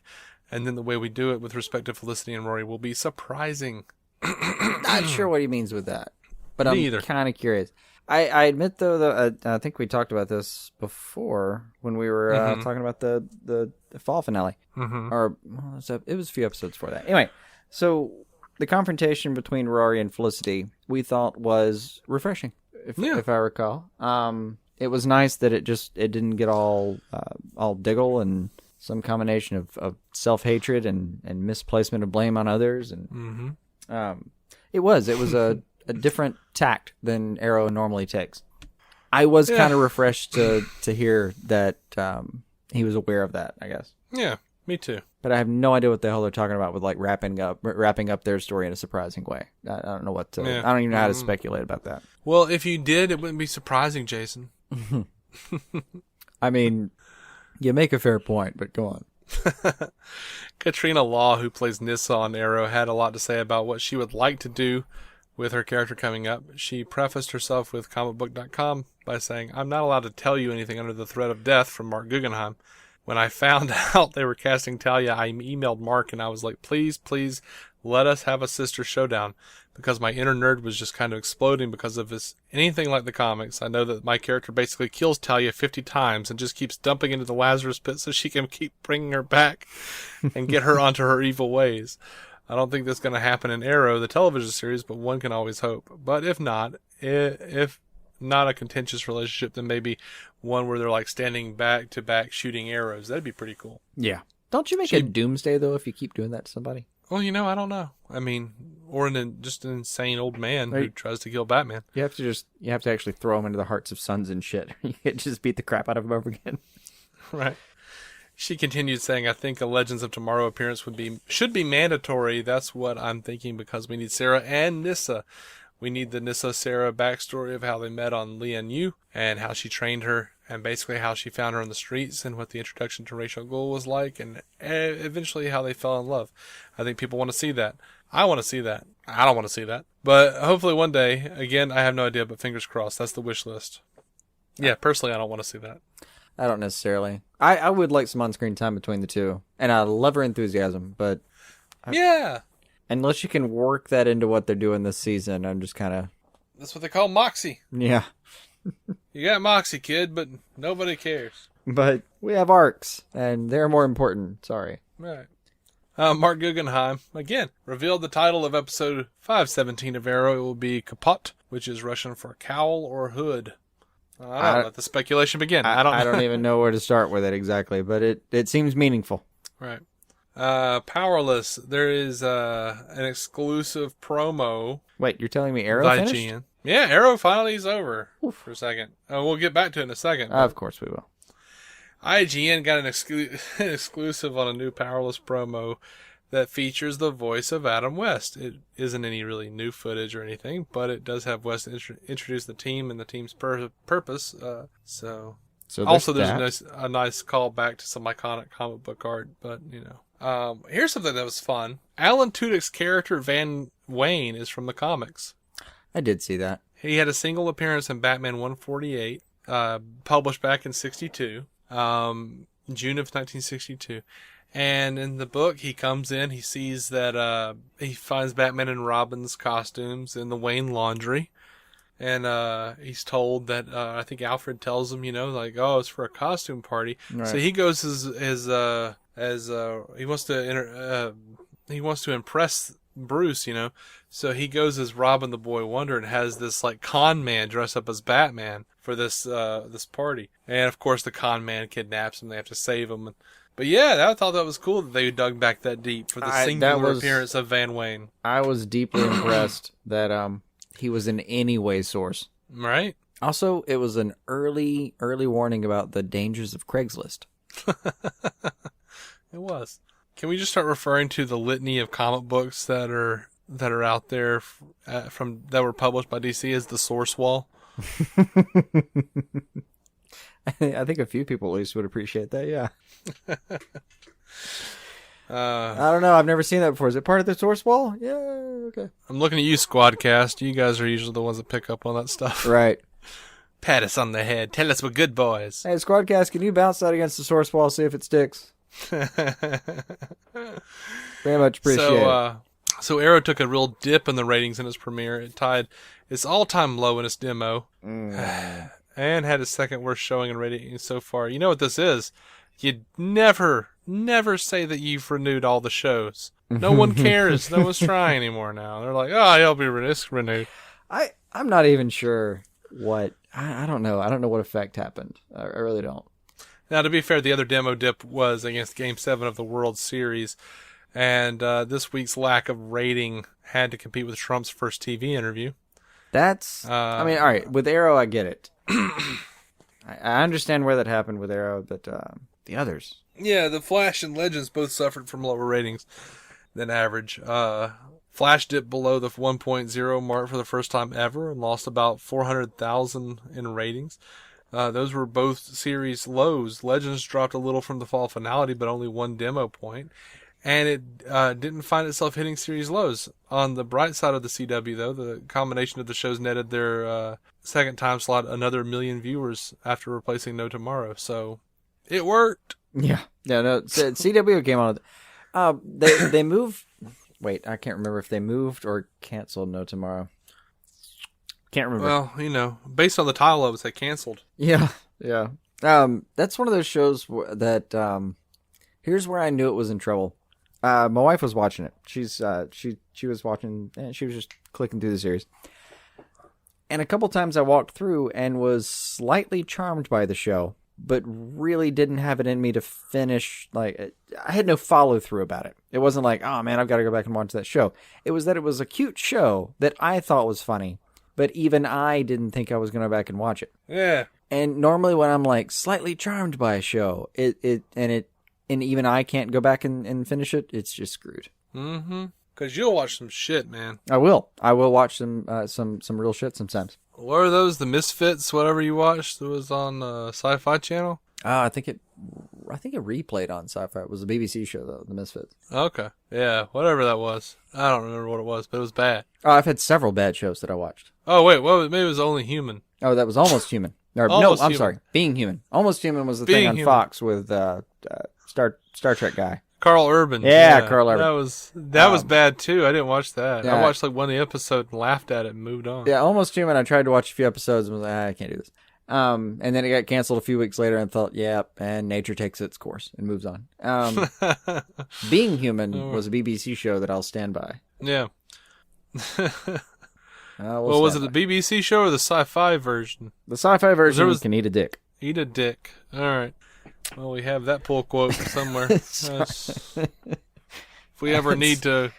and then the way we do it with respect to Felicity and Rory will be surprising. Not sure what he means with that, but Me I'm either. kind of curious. I admit, though, that I think we talked about this before when we were talking about the fall finale. Mm-hmm. Or well, it was a few episodes before that. Anyway, so the confrontation between Rory and Felicity we thought was refreshing, if I recall. It was nice that it didn't get all diggle and some combination of self-hatred and misplacement of blame on others. And it was a different tact than Arrow normally takes. I was kind of refreshed to hear that he was aware of that, I guess. Yeah, me too. But I have no idea what the hell they're talking about with like wrapping up their story in a surprising way. I don't know what to... I don't even know how to speculate about that. Well, if you did, it wouldn't be surprising, Jason. I mean, you make a fair point, but go on. Katrina Law, who plays Nyssa on Arrow, had a lot to say about what she would like to do with her character coming up. She prefaced herself with comicbook.com by saying, I'm not allowed to tell you anything under the threat of death from Mark Guggenheim. When I found out they were casting Talia, I emailed Mark and I was like, please, please let us have a sister showdown, because my inner nerd was just kind of exploding because of this. Anything like the comics, I know that my character basically kills Talia 50 times and just keeps dumping into the Lazarus pit so she can keep bringing her back and get her onto her evil ways. I don't think that's going to happen in Arrow, the television series, but one can always hope. But if not a contentious relationship, then maybe one where they're like standing back to back shooting arrows. That'd be pretty cool. Yeah. Don't you make a doomsday, though, if you keep doing that to somebody? Well, I don't know. I mean, or just an insane old man who tries to kill Batman. You have to actually throw him into the hearts of suns and shit. You can't just beat the crap out of him over again. Right. She continued saying, I think a Legends of Tomorrow appearance should be mandatory. That's what I'm thinking, because we need Sara and Nyssa. We need the Nyssa Sara backstory of how they met on Lian Yu and how she trained her and basically how she found her on the streets and what the introduction to Rachel Gould was like and eventually how they fell in love. I think people want to see that. I want to see that. I don't want to see that. But hopefully one day, again, I have no idea, but fingers crossed. That's the wish list. Yeah, personally, I don't want to see that. I don't necessarily. I would like some on-screen time between the two. And I love her enthusiasm, but... Yeah! Unless you can work that into what they're doing this season, I'm just kind of... That's what they call moxie. Yeah. You got moxie, kid, but nobody cares. But we have arcs, and they're more important. Sorry. Right. Mark Guggenheim, again, revealed the title of episode 517 of Arrow. It will be Kaput, which is Russian for cowl or hood. I don't know. Let the speculation begin. I don't even know where to start with it exactly, but it seems meaningful. Right. Powerless. There is an exclusive promo. Wait, you're telling me Arrow finished? IGN. Yeah, Arrow finally is over for a second. We'll get back to it in a second. Of course we will. IGN got an exclusive on a new Powerless promo that features the voice of Adam West. It isn't any really new footage or anything, but it does have West introduce the team and the team's purpose. So also there's a nice callback to some iconic comic book art, but you know. Here's something that was fun. Alan Tudyk's character Van Wayne is from the comics. I did see that. He had a single appearance in Batman 148, published back in 62. June of 1962. And in the book, he comes in, he sees that, he finds Batman and Robin's costumes in the Wayne laundry. And, he's told that, I think Alfred tells him, you know, like, oh, it's for a costume party. Right. So he goes he wants to impress Bruce, you know. So he goes as Robin the Boy Wonder and has this, like, con man dress up as Batman for this party. And, of course, the con man kidnaps him. They have to save him. But, yeah, I thought that was cool that they dug back that deep for the singular appearance of Van Wayne. I was deeply impressed that he was in any way source. Right. Also, it was an early warning about the dangers of Craigslist. It was. Can we just start referring to the litany of comic books that are out there that were published by DC as the source wall? I think a few people at least would appreciate that, yeah. I don't know. I've never seen that before. Is it part of the source wall? Yeah, okay. I'm looking at you, Squadcast. You guys are usually the ones that pick up on that stuff. Right. Pat us on the head. Tell us we're good boys. Hey, Squadcast, can you bounce that against the source wall, see if it sticks? Very much appreciate it. So Arrow took a real dip in the ratings in its premiere. It tied its all-time low in its demo. And had its second worst showing in ratings so far. You know what this is? You'd never say that you've renewed all the shows. No one cares. No one's trying anymore now. They're like, oh, it'll be renewed. I'm not even sure what... I don't know. I don't know what effect happened. I really don't. Now, to be fair, the other demo dip was against Game 7 of the World Series. And this week's lack of rating had to compete with Trump's first TV interview. That's... I mean, all right. With Arrow, I get it. I understand where that happened with Arrow, but the others... Yeah, the Flash and Legends both suffered from lower ratings than average. Flash dipped below the 1.0 mark for the first time ever and lost about 400,000 in ratings. Those were both series lows. Legends dropped a little from the fall finality, but only one demo point. And it didn't find itself hitting series lows. On the bright side of the CW, though, the combination of the shows netted their second time slot another 1 million viewers after replacing No Tomorrow. So it worked. Yeah. No. CW came on. They moved. Wait, I can't remember if they moved or canceled No Tomorrow. Can't remember. Well, you know, based on the title of it, they canceled. Yeah. That's one of those shows that. Here's where I knew it was in trouble. My wife was watching it. She was watching, and she was just clicking through the series. And a couple times I walked through and was slightly charmed by the show, but really didn't have it in me to finish. Like, I had no follow through about it. It wasn't like, oh man, I've got to go back and watch that show. It was that it was a cute show that I thought was funny, but even I didn't think I was going to go back and watch it. Yeah. And normally when I'm like slightly charmed by a show, and even I can't go back and finish it, it's just screwed. Mm-hmm. Because you'll watch some shit, man. I will. I will watch some real shit sometimes. What are those? The Misfits, whatever you watched that was on Sci-Fi Channel? I think it replayed on Sci-Fi. It was a BBC show though, The Misfits. Okay. Yeah, whatever that was. I don't remember what it was, but it was bad. Oh, I've had several bad shows that I watched. Oh, wait. Well, maybe it was Only Human. Oh, that was Almost Human. Or, Almost no, I'm Human. sorry. Being Human. Almost Human was the Being thing on Human. Fox with Star Trek guy. Carl Urban. Yeah, Carl Urban. That was bad, too. I didn't watch that. Yeah. I watched like one of the episodes and laughed at it and moved on. Yeah, Almost Human. I tried to watch a few episodes and was like, I can't do this. And then it got canceled a few weeks later and thought, and nature takes its course and moves on. Being Human was a BBC show that I'll stand by. Yeah. Well, was it the BBC show or the sci-fi version? The Sci-Fi version can eat a dick. Eat a dick. All right. Well, we have that pull quote somewhere. If we ever need to...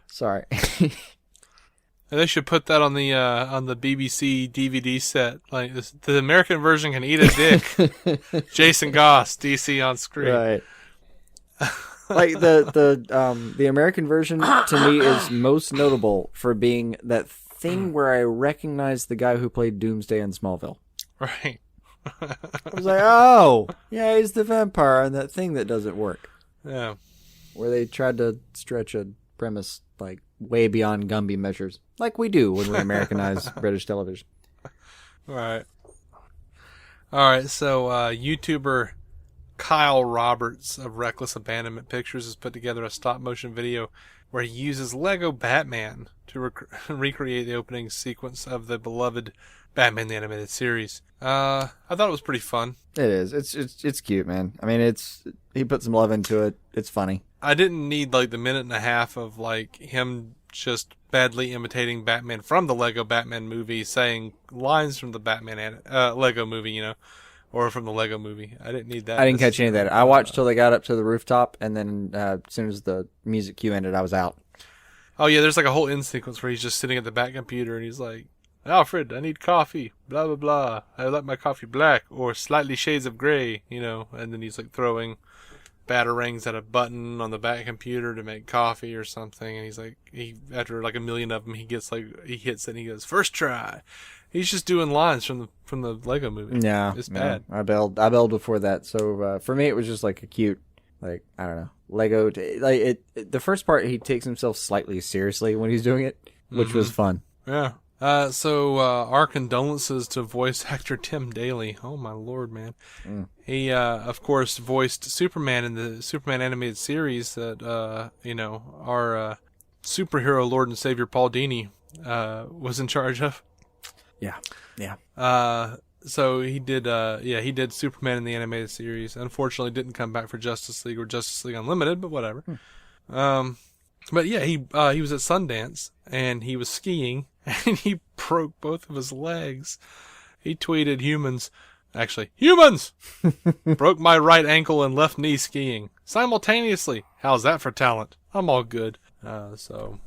Sorry. They should put that on the BBC DVD set. Like the American version can eat a dick. Jason Goss, DC on screen. Right. Like the American version to me is most notable for being that thing where I recognize the guy who played Doomsday in Smallville. Right. I was like, oh, yeah, he's the vampire on that thing that doesn't work. Yeah. Where they tried to stretch a premise like way beyond Gumby measures, like we do when we Americanize British television. All right. So YouTuber Kyle Roberts of Reckless Abandonment Pictures has put together a stop-motion video where he uses Lego Batman to recreate the opening sequence of the beloved Batman the Animated Series. I thought it was pretty fun. It is. It's cute, man. I mean, he put some love into it. It's funny. I didn't need like the minute and a half of like him just badly imitating Batman from the Lego Batman movie, saying lines from the Batman Lego movie, you know, or from the Lego movie. I didn't need that. I didn't catch any of that. I watched till they got up to the rooftop, and then as soon as the music cue ended, I was out. Oh yeah, there's like a whole end sequence where he's just sitting at the back computer and he's like, Alfred, I need coffee, blah, blah, blah. I like my coffee black or slightly shades of gray, you know, and then he's like throwing batarangs at a button on the back computer to make coffee or something. And he's like, after like a million of them, he hits it and he goes, first try. He's just doing lines from the Lego movie. Yeah. It's bad. I bailed before that. So, for me, it was just like a cute, like, I don't know, Lego. The first part, he takes himself slightly seriously when he's doing it, which was fun. Yeah. So our condolences to voice actor Tim Daly. Oh my lord, man. He, of course, voiced Superman in the Superman animated series that, you know, our superhero Lord and Savior Paul Dini was in charge of. Yeah. Yeah. So he did Superman in the animated series. Unfortunately, didn't come back for Justice League or Justice League Unlimited, but whatever. But yeah, he was at Sundance and he was skiing and he broke both of his legs. He tweeted, humans broke my right ankle and left knee skiing simultaneously. How's that for talent? I'm all good. So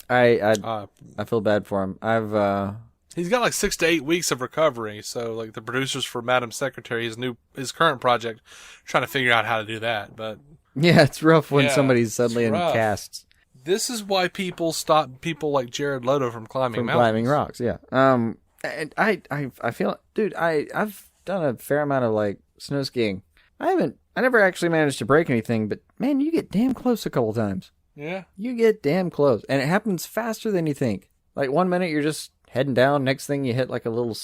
I feel bad for him. He's got like 6 to 8 weeks of recovery. So like the producers for Madam Secretary, his current project, trying to figure out how to do that. But yeah, it's rough when somebody's suddenly in casts. This is why people stop people like Jared Leto from climbing mountains. Climbing rocks, yeah. And I feel, dude, I've done a fair amount of like snow skiing. I never actually managed to break anything, but man, you get damn close a couple times. Yeah. You get damn close. And it happens faster than you think. Like 1 minute you're just heading down, next thing you hit like a little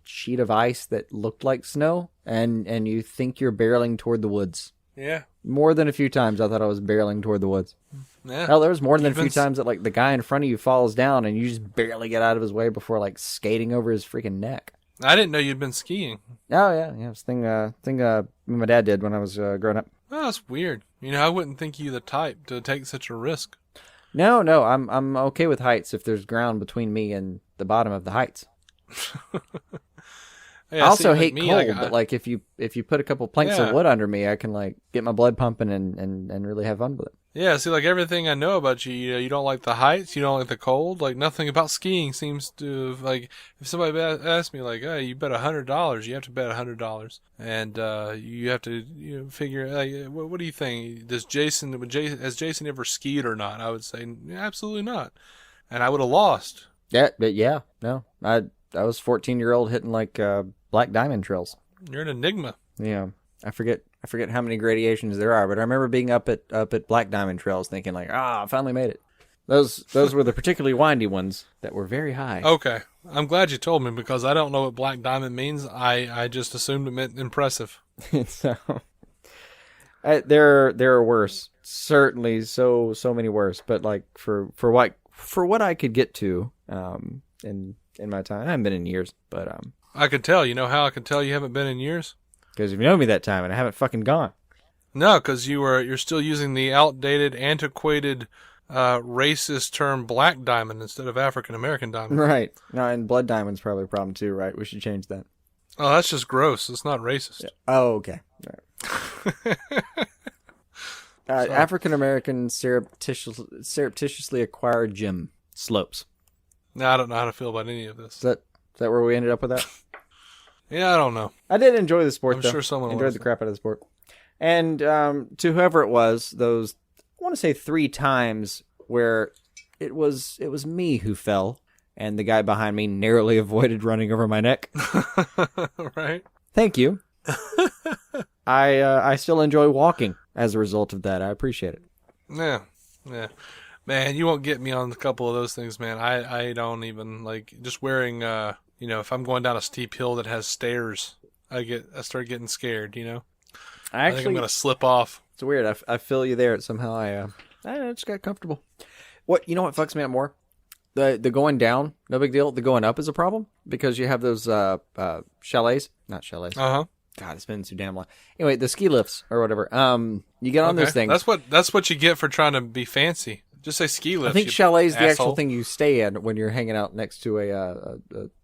sheet of ice that looked like snow, and you think you're barreling toward the woods. Yeah. More than a few times I thought I was barreling toward the woods. Yeah. Hell, there was more than a few times that like the guy in front of you falls down and you just barely get out of his way before like skating over his freaking neck. I didn't know you'd been skiing. Oh yeah. It was a thing my dad did when I was growing up. Oh, that's weird. You know, I wouldn't think you the type to take such a risk. No, I'm okay with heights if there's ground between me and the bottom of the heights. I also hate cold, but like if you put a couple planks of wood under me, I can like get my blood pumping and really have fun with it. Yeah, see, like everything I know about you, you don't like the heights, you don't like the cold, like nothing about skiing seems to, like, if somebody asks me, like, hey, you bet $100, you have to bet $100, and you have to figure, like, what do you think? Has Jason ever skied or not? I would say, absolutely not, and I would have lost. Yeah, but no, I was 14-year-old hitting like black diamond trails. You're an enigma. Yeah, I forget how many gradations there are, but I remember being up at Black Diamond Trails thinking like, I finally made it. Those were the particularly windy ones that were very high. Okay. I'm glad you told me because I don't know what Black Diamond means. I just assumed it meant impressive. So there are worse. Certainly so many worse, but like for what I could get to in my time. I haven't been in years, but I could tell. You know how I can tell you haven't been in years? Because you've known me that time, and I haven't fucking gone. No, because you're still using the outdated, antiquated, racist term black diamond instead of African American diamond. Right. No, and blood diamond's probably a problem too, right? We should change that. Oh, that's just gross. It's not racist. Yeah. Oh, okay. Right. African American surreptitiously acquired gym slopes. No, I don't know how to feel about any of this. Is that where we ended up with that? Yeah, I don't know. I did enjoy the sport, though. I'm sure someone enjoyed the crap out of the sport. And to whoever it was, those, I want to say 3 times where it was me who fell, and the guy behind me narrowly avoided running over my neck. Right. Thank you. I still enjoy walking as a result of that. I appreciate it. Yeah. Man, you won't get me on a couple of those things, man. I don't even, like, just wearing, if I'm going down a steep hill that has stairs, I start getting scared, I think I'm going to slip off. It's weird. I feel you there. Somehow I just got comfortable. What fucks me up more? The going down, no big deal. The going up is a problem because you have those chalets. Not chalets. Uh-huh. God, it's been too damn long. Anyway, the ski lifts or whatever. You get on those things. That's what you get for trying to be fancy. Just say ski lifts. I think chalet is the actual thing you stay in when you're hanging out next to a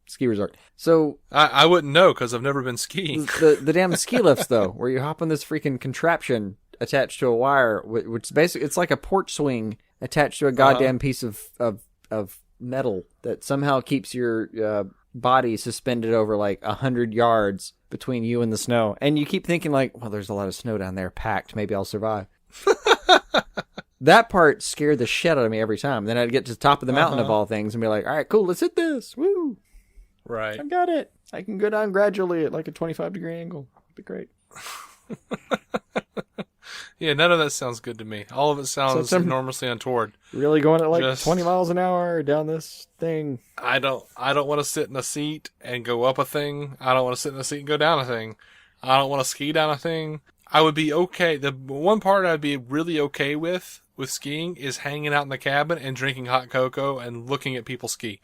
ski resort. So I wouldn't know because I've never been skiing. The damn ski lifts though, where you hop on this freaking contraption attached to a wire, which basically it's like a porch swing attached to a goddamn piece of metal that somehow keeps your body suspended over like 100 yards between you and the snow. And you keep thinking like, well, there's a lot of snow down there packed. Maybe I'll survive. That part scared the shit out of me every time. Then I'd get to the top of the mountain of all things and be like, all right, cool, let's hit this. Woo. Right. I got it. I can go down gradually at like a 25-degree angle. It'd be great. Yeah, none of that sounds good to me. All of it sounds enormously untoward. Really going at like 20 miles an hour down this thing. I don't want to sit in a seat and go up a thing. I don't want to sit in a seat and go down a thing. I don't want to ski down a thing. I would be okay. The one part I'd be really okay with skiing is hanging out in the cabin and drinking hot cocoa and looking at people ski.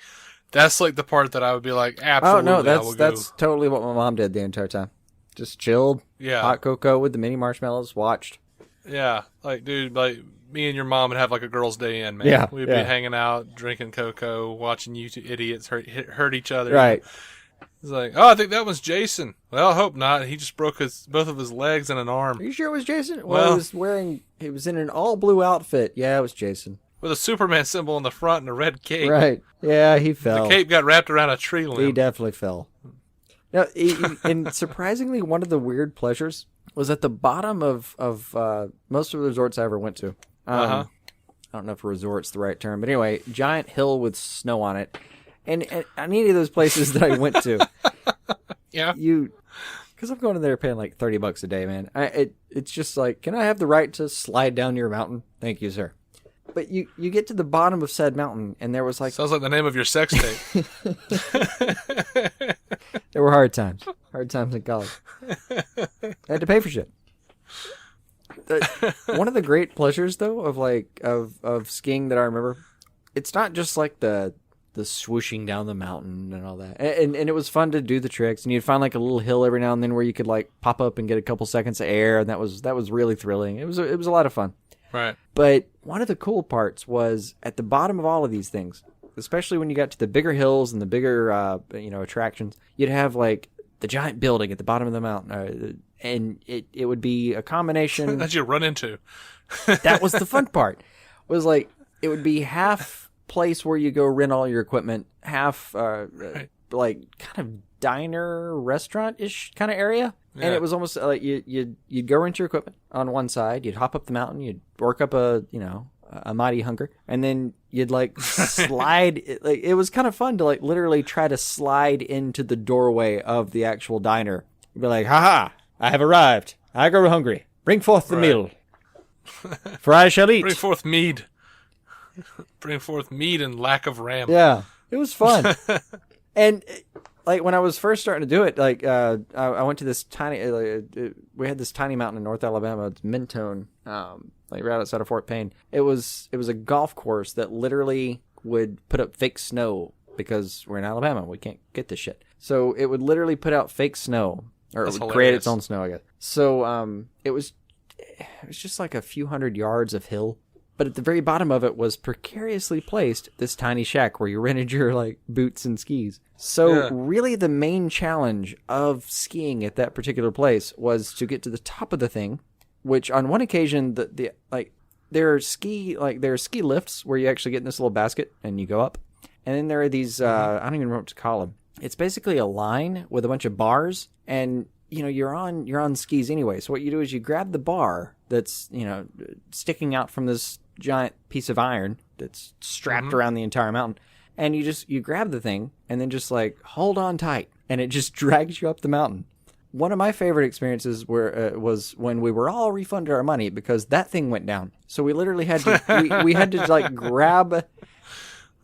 That's like the part that I would be like, absolutely. Oh no, that's totally what my mom did the entire time. Just chilled. Yeah. Hot cocoa with the mini marshmallows. Watched. Yeah, like dude, like me and your mom would have like a girls' day in, man. Yeah, we'd be hanging out, drinking cocoa, watching you two idiots hurt each other. Right. It's like, oh, I think that was Jason. Well, I hope not. He just broke both of his legs and an arm. Are you sure it was Jason? Well, he was in an all blue outfit. Yeah, it was Jason. With a Superman symbol in the front and a red cape. Right. Yeah, he fell. The cape got wrapped around a tree limb. He definitely fell. Now, and surprisingly, one of the weird pleasures was at the bottom of most of the resorts I ever went to. I don't know if resort's the right term, but anyway, giant hill with snow on it. And on any of those places that I went to, yeah, because I'm going in there paying like $30 a day, man. It's just like, can I have the right to slide down your mountain? Thank you, sir. But you get to the bottom of said mountain, and there was like... Sounds like the name of your sex tape. There were hard times. Hard times in college. I had to pay for shit. One of the great pleasures, though, of skiing that I remember, it's not just like the swooshing down the mountain and all that. And it was fun to do the tricks, and you'd find like a little hill every now and then where you could like pop up and get a couple seconds of air, and that was really thrilling. It was a lot of fun. Right. But one of the cool parts was at the bottom of all of these things, especially when you got to the bigger hills and the bigger attractions, you'd have like the giant building at the bottom of the mountain, and it would be a combination that you run into. That was the fun part. Was like it would be half place where you go rent all your equipment, half like kind of diner restaurant ish kind of area. Yeah. And it was almost like you'd go rent your equipment on one side, you'd hop up the mountain, you'd work up a mighty hunger, and then you'd like slide. It was kind of fun to like literally try to slide into the doorway of the actual diner. You'd be like, "Ha! I have arrived. I grow hungry. Bring forth the meal, for I shall eat. Bring forth mead. Bring forth mead and lack of ram." Yeah, it was fun. And like when I was first starting to do it, like I went to this tiny. We had this tiny mountain in North Alabama. It's Mentone, like right outside of Fort Payne. It was a golf course that literally would put up fake snow because we're in Alabama. We can't get this shit. So it would literally put out fake snow, or it would create its own snow, I guess. So it was just like a few hundred yards of hill. But at the very bottom of it was precariously placed this tiny shack where you rented your like boots and skis. So really the main challenge of skiing at that particular place was to get to the top of the thing, which on one occasion there are ski lifts where you actually get in this little basket and you go up. And then there are these I don't even know what to call them. It's basically a line with a bunch of bars, and you're on skis anyway. So what you do is you grab the bar that's sticking out from this giant piece of iron that's strapped around the entire mountain, and you grab the thing and then just like hold on tight, and it just drags you up the mountain. One of my favorite experiences was when we were all refunded our money because that thing went down. So we literally had to we had to like grab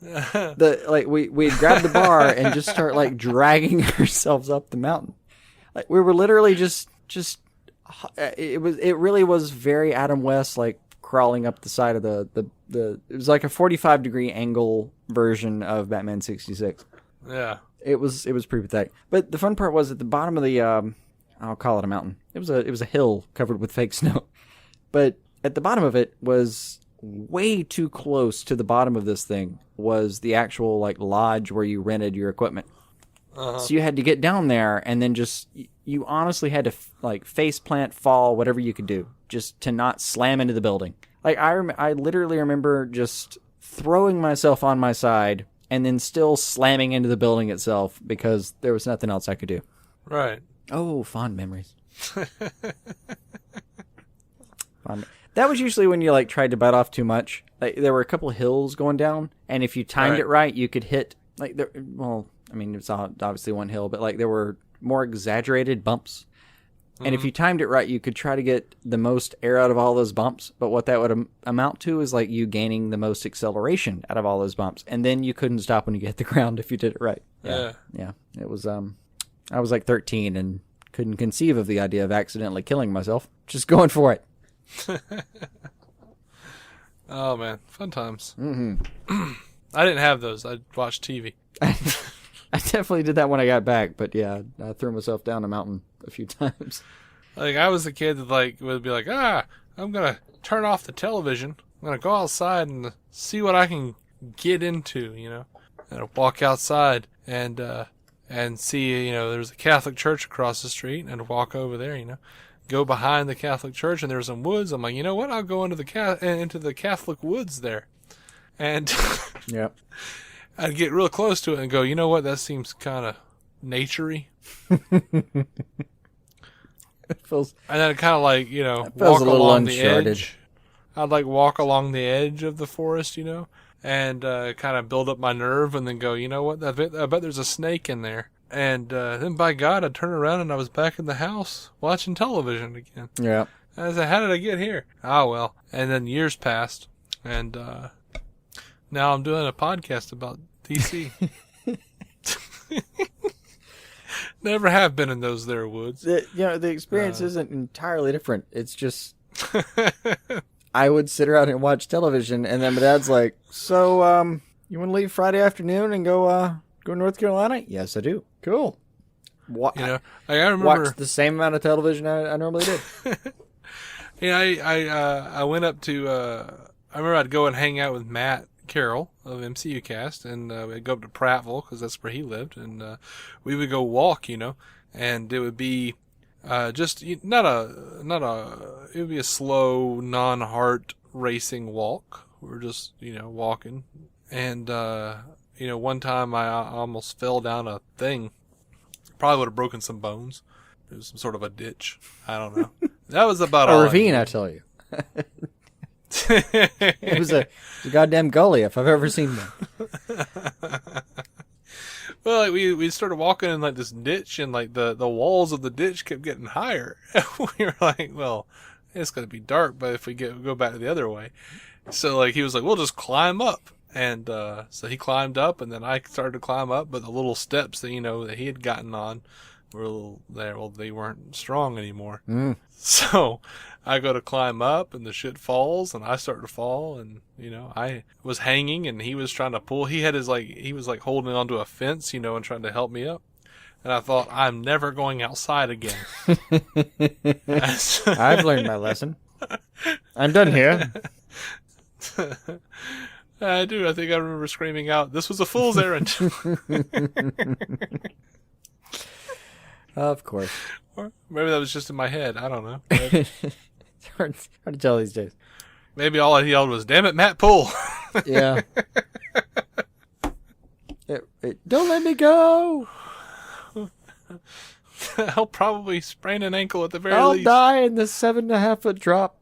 we'd grab the bar and just start like dragging ourselves up the mountain. Like we were literally just it really was very Adam West, like crawling up the side of the it was like a 45-degree angle version of Batman 66. Yeah. It was pretty pathetic. But the fun part was at the bottom of the I'll call it a mountain. It was a hill covered with fake snow. But at the bottom of it was way too close to the bottom of this thing was the actual like lodge where you rented your equipment. So you had to get down there and then you honestly had to like face plant, fall, whatever you could do just to not slam into the building. Like I literally remember just throwing myself on my side and then still slamming into the building itself because there was nothing else I could do. Right. Oh, fond memories. That was usually when you like tried to bite off too much. Like there were a couple of hills going down, and if you timed it right, you could hit like there. Well, I mean, it's obviously one hill, but like there were more exaggerated bumps. And if you timed it right, you could try to get the most air out of all those bumps. But what that would amount to is like you gaining the most acceleration out of all those bumps. And then you couldn't stop when you get the ground if you did it right. Yeah. It was, I was like 13 and couldn't conceive of the idea of accidentally killing myself. Just going for it. Oh, man. Fun times. Mm-hmm. I didn't have those. I watched TV. I definitely did that when I got back, but yeah, I threw myself down a mountain a few times. Like, I was a kid that, like, would be like, I'm gonna turn off the television. I'm gonna go outside and see what I can get into, And I'd walk outside and see, there's a Catholic church across the street, and I'd walk over there, Go behind the Catholic church, and there's some woods. I'm like, you know what? I'll go into the Catholic woods there. And yep. I'd get real close to it and go, you know what? That seems kind of nature-y. It feels, and then kind of like, walk along uncharted. the edge. I'd like walk along the edge of the forest, and kind of build up my nerve and then go, you know what? I bet there's a snake in there. And then by God, I'd turn around and I was back in the house watching television again. Yeah. And I said, how did I get here? Oh, well. And then years passed. And now I'm doing a podcast about DC. Never have been in those there woods. The experience isn't entirely different. It's just I would sit around and watch television, and then my dad's like, "So, you want to leave Friday afternoon and go to North Carolina?" Yes, I do. Cool. I remember watch the same amount of television I normally did. I went up to. I remember I'd go and hang out with Matt Carroll of MCU Cast, and we'd go up to Prattville because that's where he lived, and we would go walk, and and it would be just it would be a slow, non-heart racing walk. We're just walking, and one time I almost fell down a thing. Probably would have broken some bones. It was some sort of a ditch. I don't know. That was about a ravine, I tell you. It was a goddamn gully if I've ever seen one. Well, we started walking in like this ditch, and like the walls of the ditch kept getting higher. We were like, well, it's gonna be dark, but if we go back the other way, so like he was like, we'll just climb up, and so he climbed up, and then I started to climb up, but the little steps that that he had gotten on were a little there. Well, they weren't strong anymore. So I go to climb up, and the shit falls, and I start to fall, and I was hanging, and he was trying to pull. He was holding onto a fence, and trying to help me up. And I thought, I'm never going outside again. I've learned my lesson. I'm done here. I do. I think I remember screaming out, "This was a fool's errand." Of course. Or maybe that was just in my head. I don't know. It's hard to tell these days. Maybe all I yelled was, "Damn it, Matt, pull!" Yeah. Don't let me go. I'll probably sprain an ankle at the very least. I'll die in the 7.5 foot drop.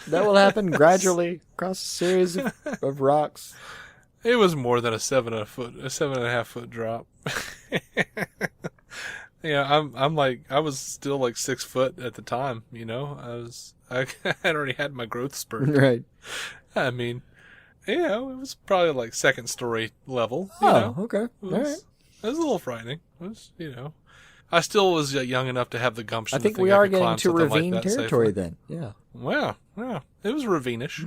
That will happen gradually across a series of rocks. It was more than a 7.5 foot drop. I was still like 6 foot at the time. I had already had my growth spurt. Right. I mean, it was probably like second story level. Okay. All right. It was a little frightening. It was, I still was young enough to have the gumption. I think to we I are could getting climb to something ravine like that territory safely. then. Yeah. Wow. It was ravine-ish.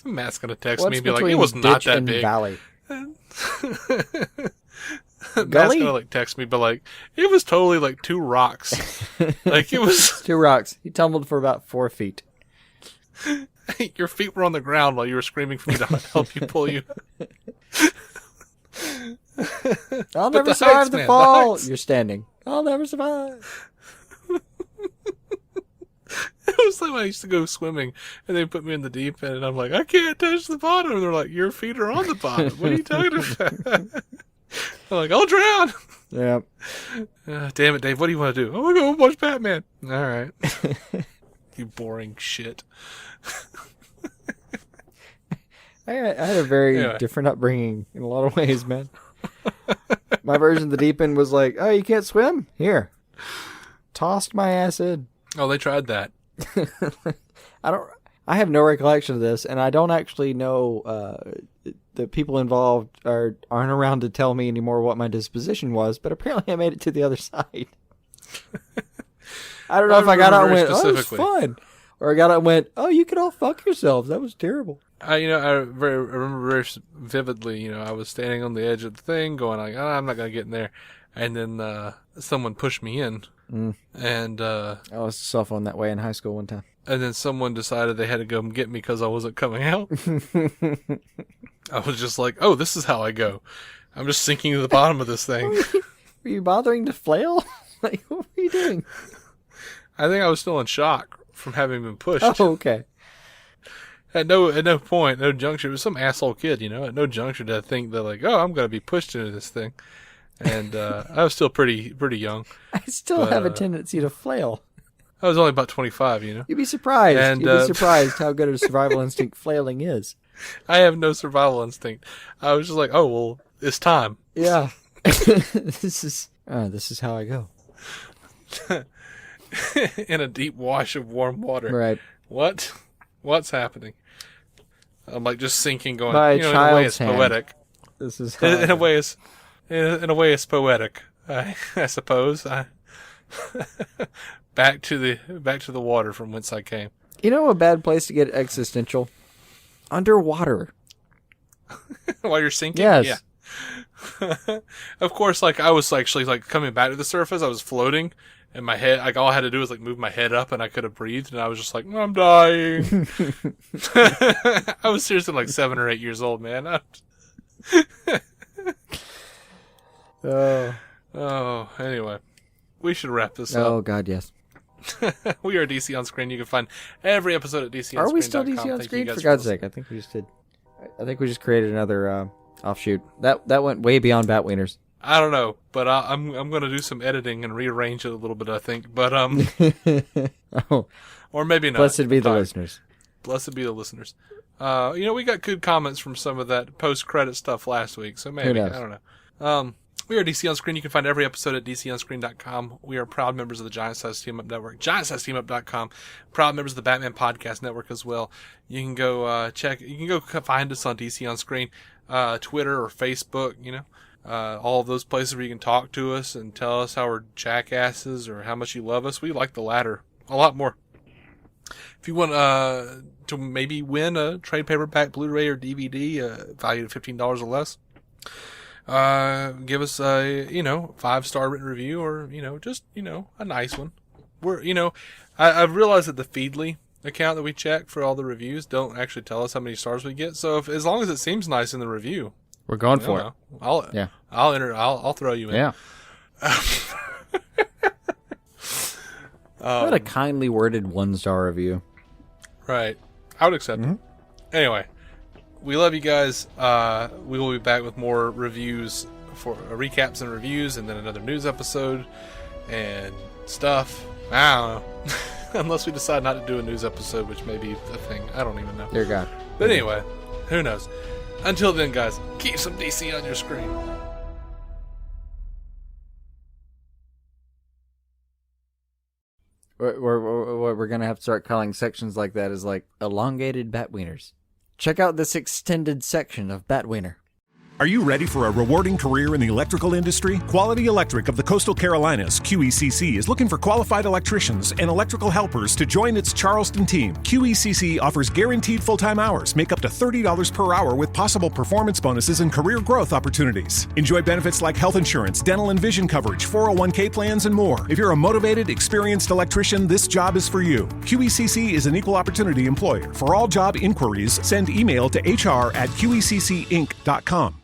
Matt's going to text me and be like, it was not that big. Valley? Matt's going to text me, but like, it was totally like 2 rocks. Like it was 2 rocks. He tumbled for about 4 feet. Your feet were on the ground while you were screaming for me to help you pull you. I'll never survive the fall. You're standing. I'll never survive. It was like when I used to go swimming, and they put me in the deep end, and I'm like, I can't touch the bottom. And they're like, your feet are on the bottom. What are you talking about? I'm like, I'll drown. Yeah. Damn it, Dave. What do you want to do? I want to go watch Batman. All right. You boring shit. I had a very different upbringing in a lot of ways, man. My version of the deep end was like, oh, you can't swim? Here. Tossed my ass in. Oh, they tried that. I have no recollection of this, and I don't actually know the people involved aren't around to tell me anymore what my disposition was, but apparently I made it to the other side. I don't know if I got out and went, oh, it was fun. Or I got out and went, oh, you could all fuck yourselves. That was terrible. I remember very vividly, I was standing on the edge of the thing going like, oh, I'm not going to get in there. And then someone pushed me in. And I was cell phone that way in high school one time. And then someone decided they had to go get me because I wasn't coming out. I was just like, oh, this is how I go. I'm just sinking to the bottom of this thing. Were you bothering to flail? Like, what were you doing? I think I was still in shock from having been pushed. Oh, okay. At no point, no juncture, it was some asshole kid, at no juncture did I think that like, oh, I'm going to be pushed into this thing. And I was still pretty young. I still have a tendency to flail. I was only about 25, You'd be surprised. You'd be surprised how good a survival instinct flailing is. I have no survival instinct. I was just like, oh, well, it's time. Yeah. This is how I go. In a deep wash of warm water. Right. What's happening? I'm like just sinking, going, By in a way it's hand. poetic. This is how in a way it's poetic, I suppose. Back to the water from whence I came. A bad place to get existential? Underwater. While you're sinking? Yes. Yeah. Of course, like, I was actually, like, coming back to the surface. I was floating, and my head, like, all I had to do was, like, move my head up, and I could have breathed, and I was just like, I'm dying. I was seriously, like, 7 or 8 years old, man. Anyway. We should wrap this up. Oh, God, yes. We are DC On Screen. You can find every episode at DCOnscreen.com. Are we still DC On Screen? For God's sake, I think we just did. I think we just created another offshoot. That went way beyond Batwieners. I don't know, but I'm going to do some editing and rearrange it a little bit, I think. But Oh. Or maybe not. Blessed be the listeners. Blessed be the listeners. We got good comments from some of that post-credit stuff last week, so maybe. I don't know. We are DC On Screen. You can find every episode at DCOnscreen.com. We are proud members of the Giant Size Team Up Network, GiantSizeTeamUp.com. Proud members of the Batman Podcast Network as well. You can go find us on DC On Screen, Twitter or Facebook, all of those places where you can talk to us and tell us how we're jackasses or how much you love us. We like the latter a lot more. If you want to maybe win a trade paperback, Blu-ray, or DVD valued at $15 or less, give us a 5-star written review, or just a nice one. I've realized that the Feedly account that we check for all the reviews don't actually tell us how many stars we get. So as long as it seems nice in the review, we're going for it. I'll throw you in. Yeah. What a kindly worded 1-star review. Right. I would accept it. Anyway, we love you guys. We will be back with more reviews, for recaps and reviews, and then another news episode and stuff. I don't know. Unless we decide not to do a news episode, which may be a thing. I don't even know. Dear God. But anyway, who knows? Until then, guys, keep some DC on your screen. We're going to have to start calling sections like that as like elongated Batwieners. Check out this extended section of Batwiener. Are you ready for a rewarding career in the electrical industry? Quality Electric of the Coastal Carolinas, QECC, is looking for qualified electricians and electrical helpers to join its Charleston team. QECC offers guaranteed full-time hours, make up to $30 per hour with possible performance bonuses and career growth opportunities. Enjoy benefits like health insurance, dental and vision coverage, 401k plans, and more. If you're a motivated, experienced electrician, this job is for you. QECC is an equal opportunity employer. For all job inquiries, send email to hr@qeccinc.com.